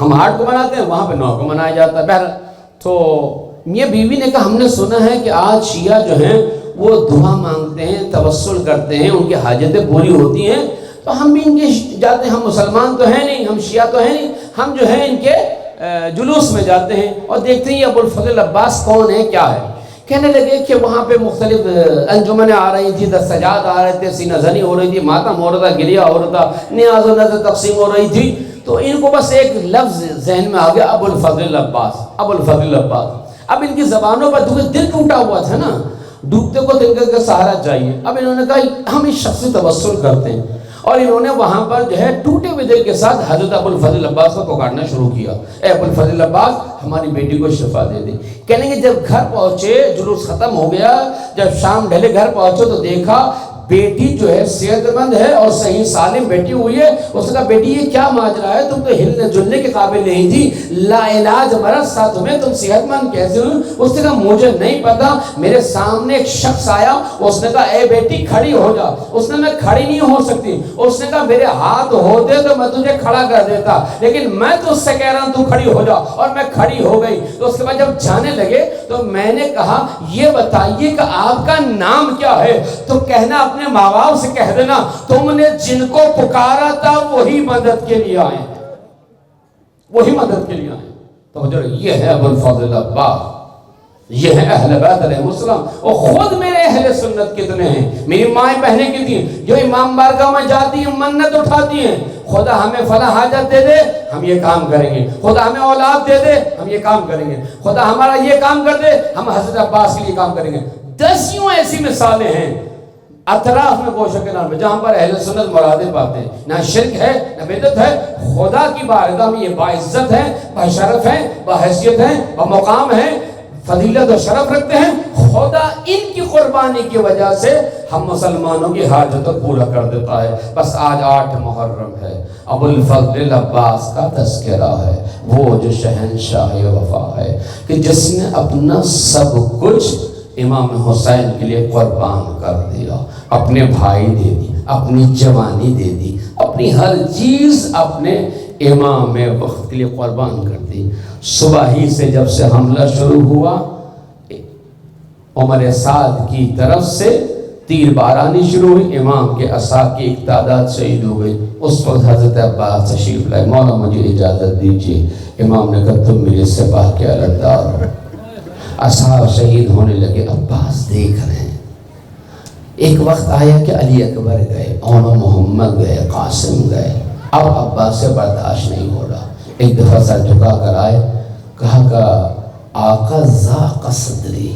ہم 8 کو مناتے ہیں، وہاں پہ 9 کو منایا جاتا ہے۔ بہر تو میاں بیوی نے کہا ہم نے سنا ہے کہ آج شیعہ جو ہیں وہ دعا مانگتے ہیں، توسل کرتے ہیں، ان کی حاجتیں پوری ہوتی ہیں، تو ہم بھی ان کے جاتے ہیں، ہم مسلمان تو ہیں نہیں، ہم شیعہ تو ہیں نہیں، ہم جو ہیں ان کے جلوس میں جاتے ہیں اور دیکھتے ہیں یہ ابو الفضل عباس کون ہے، کیا ہے۔ کہنے لگے کہ وہاں پہ مختلف انجمنیں آ رہی تھی، دستجات آ رہے تھے، سینہ زنی ہو رہی تھی، ماتم ہو رہا تھا، گریہ ہو رہا تھا، نیاز و نظر تقسیم ہو رہی تھی، تو ان کو بس ایک لفظ ذہن میں آ گیا، ابو الفضل عباس، ابو الفضل عباس۔ اب ان کی زبانوں پر کیونکہ دل ٹوٹا ہوا تھا نا، ڈوبتے کو دل کا سہارا چاہیے، اب انہوں نے کہا ہم اس شخص سے توسل کرتے ہیں، اور انہوں نے وہاں پر جو ہے ٹوٹے ہوئے دل کے ساتھ حضرت ابو الفضل عباس کو پکارنا شروع کیا، اے ابو الفضل عباس ہماری بیٹی کو شفا دے دے۔ کہنے کہ جب گھر پہنچے، جلوس ختم ہو گیا، جب شام ڈھلے گھر پہنچے تو دیکھا بیٹی جو ہے صحت مند ہے اور صحیح سالم بیٹی ہوئی ہے۔ اس نے کہا بیٹی یہ کیا ماجرا ہے، تم تو ہلنے جلنے کے قابل نہیں تھی، لا علاج مرض تھا تمہیں، تم صحت مند کیسے ہوئی؟ اس نے کہا مجھے نہیں پتا، میرے سامنے ایک شخص آیا، اس نے کہا اے بیٹی کھڑی ہو جا۔ اس نے میں کھڑی نہیں ہو سکتی، اس نے کہا میرے ہاتھ ہوتے تو میں تجھے کھڑا کر دیتا، لیکن میں تو اس سے کہہ رہا ہوں تو کھڑی ہو جا، اور میں کھڑی ہو گئی۔ تو اس کے بعد جب جانے لگے تو میں نے کہا یہ بتائیے کہ آپ کا نام کیا ہے؟ تو کہنا اپنے ماں باپ سے کہہ دینا تم نے جن کو پکارا تھا وہی مدد کے لیے آئے، وہی مدد کے لیے آئے۔ تو جو یہ ہے ابو الفضل عباس، یہ ہے اہل بیت علیہ السلام، اور خود میرے اہل سنت کتنے ہیں، میری مائیں بہنیں کتنی ہیں جو امام بارگاہ میں جاتی ہیں، منت اٹھاتی ہیں، خدا ہمیں فلاں حاجت دے دے ہم یہ کام کریں گے، خدا ہمیں اولاد دے دے ہم یہ کام کریں گے، خدا ہمارا یہ کام کر دے ہم حضرت عباس کے لیے کام کریں گے۔ دسیوں ایسی مثالیں ہیں اطراف میں گوشہ کے نام پہ جہاں پر اہل سنت مرادیں پاتے ہیں، نہ شرک ہے نہ بدعت ہے، خدا کی بارگاہ میں یہ باعزت ہے، بشرف ہے، بحیثیت ہے، بمقام ہے، فضیلت و شرف رکھتے ہیں۔ خدا ان کی قربانی کی وجہ سے ہم مسلمانوں کی حاجت پورا کر دیتا ہے۔ بس آج 8 محرم ہے، ابو الفضل عباس کا تذکرہ ہے، وہ جو شہنشاہ وفا ہے کہ جس نے اپنا سب کچھ امام حسین کے لیے قربان کر دیا، اپنے بھائی دے دی، اپنی جوانی دے دی، اپنی ہر چیز اپنے امام وقت کے لیے قربان کر دی۔ صبح ہی سے جب سے حملہ شروع ہوا، عمر سعد کی طرف سے تیر بارانی شروع ہوئی، امام کے اصحاب کی ایک تعداد شہید ہو گئی۔ اس وقت حضرت عباس تشریف لائے، مولا مجھے اجازت دیجیے۔ امام نے کہا تم میرے سپاہ کے علمدار ہو۔ اصحاب شہید ہونے لگے، عباس دیکھ رہے ہیں۔ ایک وقت آیا کہ علی اکبر گئے، اور محمد گئے، قاسم گئے، اب عباس سے برداشت نہیں ہو رہا۔ ایک دفعہ سر جھکا کر آئے، کہا کہ آقا ذاق صدری،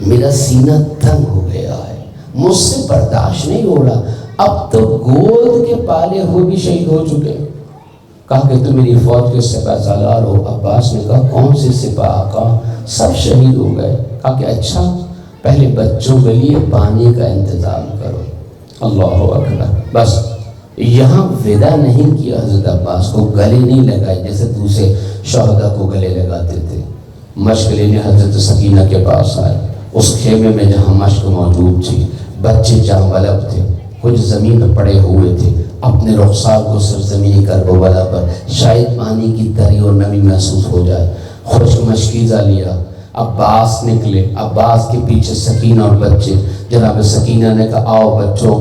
میرا سینہ تنگ ہو گیا ہے، مجھ سے برداشت نہیں ہو رہا، اب تو گود کے پالے ہوئے بھی شہید ہو چکے۔ کہا کہ تم میری فوج کے سپاہ سالار ہو۔ عباس نے کہا کون سے سپاہ آقا؟ سب شہید ہو گئے۔ کہا کہ اچھا پہلے بچوں کے لیے پانی کا انتظام کرو۔ اللہ اکبر۔ بس یہاں ودا نہیں کیا حضرت عباس کو، گلے نہیں لگائے جیسے دوسرے شہداء کو گلے لگاتے تھے۔ مشق لینے حضرت سکینہ کے پاس آئے، اس خیمے میں جہاں مشق موجود تھی، بچے جانبلب تھے، کچھ زمین پر پڑے ہوئے تھے، اپنے رخسار کو سرزمین کربلا پر شاید پانی کی تری اور نمی محسوس ہو جائے، خشک مشکیزہ لیا۔ عباس نکلے، عباس کے پیچھے سکینہ اور بچے۔ جناب سکینہ نے کہا آؤ بچوں،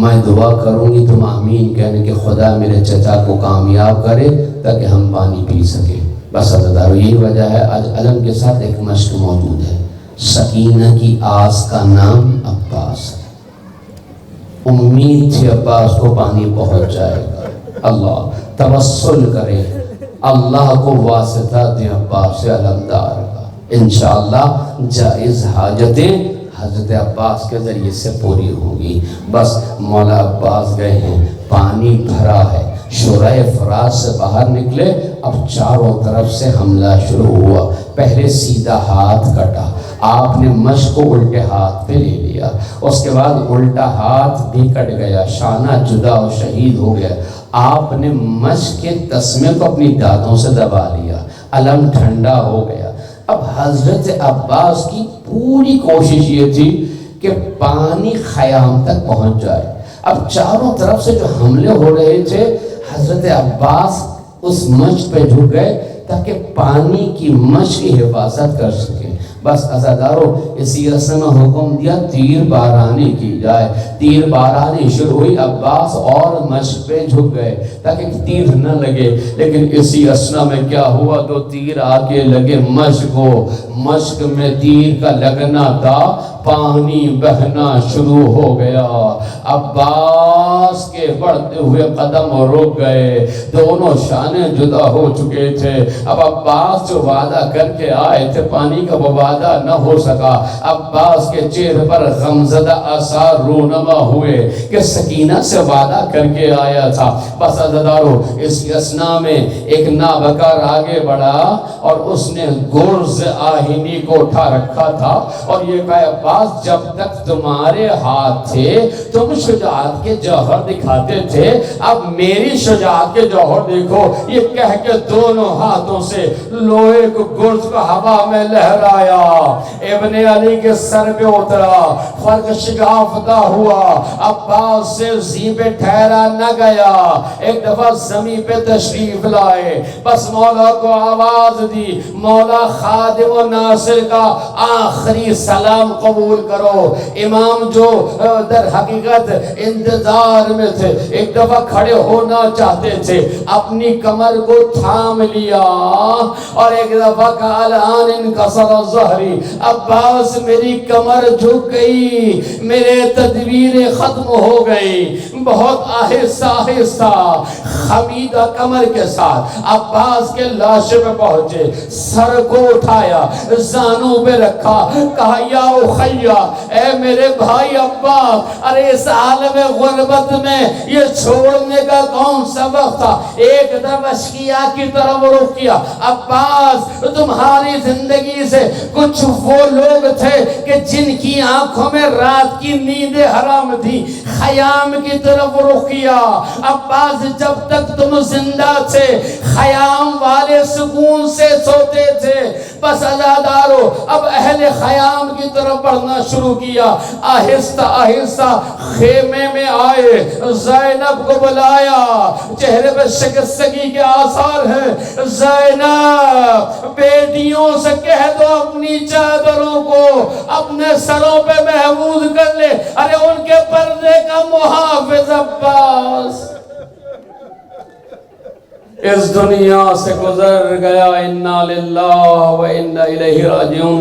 میں دعا کروں گی تم آمین کہنے کہ خدا میرے چچا کو کامیاب کرے تاکہ ہم پانی پی سکیں۔ بس عزیزارو یہی وجہ ہے آج علم کے ساتھ ایک مشق موجود ہے۔ سکینہ کی آس کا نام عباس ہے، امید تھی عباس کو پانی پہنچ جائے گا۔ اللہ توسل کرے، اللہ کو واسطہ دے عباس سے علمدار کا، انشاءاللہ جائز حاجتیں حضرت عباس کے ذریعے سے پوری ہوگی۔ بس مولا عباس گئے ہیں، پانی بھرا ہے، شورائے فرات سے باہر نکلے، اب چاروں طرف سے حملہ شروع ہوا۔ پہلے سیدھا ہاتھ کٹا، آپ نے مشق کو الٹے ہاتھ پہ لے لیا، اس کے بعد الٹا ہاتھ بھی کٹ گیا، شانہ جدا و شہید ہو گیا۔ آپ نے مشق کے تسمے کو اپنی دانتوں سے دبا لیا، علم ٹھنڈا ہو گیا۔ اب حضرت عباس کی پوری کوشش یہ تھی کہ پانی خیام تک پہنچ جائے۔ اب چاروں طرف سے جو حملے ہو رہے تھے، حضرت عباس اس مشق پہ جھک گئے تاکہ پانی کی مشق کی حفاظت کر سکیں۔ بس عزادارو اسی رسم میں حکم دیا تیر بارانی کی جائے. تیر بارانی شروع ہوئی. عباس اور مشق پہ جھک گئے تاکہ تیر نہ لگے. لیکن اسی اسنا میں کیا ہوا؟ دو تیر آگے لگے مشق کو. مشق میں تیر کا لگنا تھا، پانی بہنا شروع ہو گیا. عباس کے بڑھتے ہوئے قدم رک گئے. دونوں شانیں جدا ہو چکے تھے. اب عباس جو وعدہ کر کے آئے تھے پانی کا وہ وعدہ نہ ہو سکا. عباس کے چہرے پر غمزدہ آثار رونما ہوئے کہ سکینہ سے وعدہ کر کے آیا تھا. بس عزادارو اس اسنا میں ایک نابکار آگے بڑھا اور اس نے گرز آہنی کو اٹھا رکھا تھا اور یہ کہا عباس جب تک تمہارے ہاتھ تھے تم شجاعت کے جوہر دکھاتے تھے، اب میری شجاعت کے جوہر دیکھو. یہ کہہ کے دونوں ہاتھوں سے لوہے کو گرز کو ہوا میں لہرایا. ابن علی کے سر پہ اترا، فرق شگافتہ ہوا. عباس سے زین پہ ٹھہرا نہ گیا، ایک دفعہ زمین پہ تشریف لائے. بس مولا کو آواز دی، مولا خادم و ناصر کا آخری سلام قبول کرو. امام جو در حقیقت انتظار میں تھے ایک دفعہ کھڑے ہونا چاہتے تھے، اپنی کمر کو تھام لیا اور ایک دفعہ کہا الان انکسر ظہری، عباس میری کمر جھک گئی، میرے تدبیر ختم ہو گئی. بہت آہستہ آہستہ خمیدہ کمر کے ساتھ عباس کے لاشے پہ پہنچے، سر کو اٹھایا، زانوں پہ رکھا، کہا یا اخیا، اے میرے بھائی عباس، ارے اس عالم غربت میں یہ چھوڑنے کا کون سا وقت تھا؟ ایک طرف اشقیاء کی طرف رخ کیا. عباس تمہاری زندگی سے کچھ وہ لوگ تھے کہ جن کی آنکھوں میں رات کی نیندیں حرام تھی، خیام کی طرف رخ کیا. عباس جب تک تم زندہ تھے خیام والے سکون سے سوتے تھے. بس عزادارو اب اہل خیام کی طرف بڑھنا شروع کیا. آہستہ آہستہ خیمے میں آئے، زینب کو بلایا، چہرے پہ شکستگی کے آثار ہیں. زینب بیٹیوں سے کہہ دو اپنی چادروں کو اپنے سروں پہ محفوظ کر لے. ارے ان کے پردے کا محافظ عباس اس دنیا سے گزر گیا. انا للہ و انا الیہ راجعون.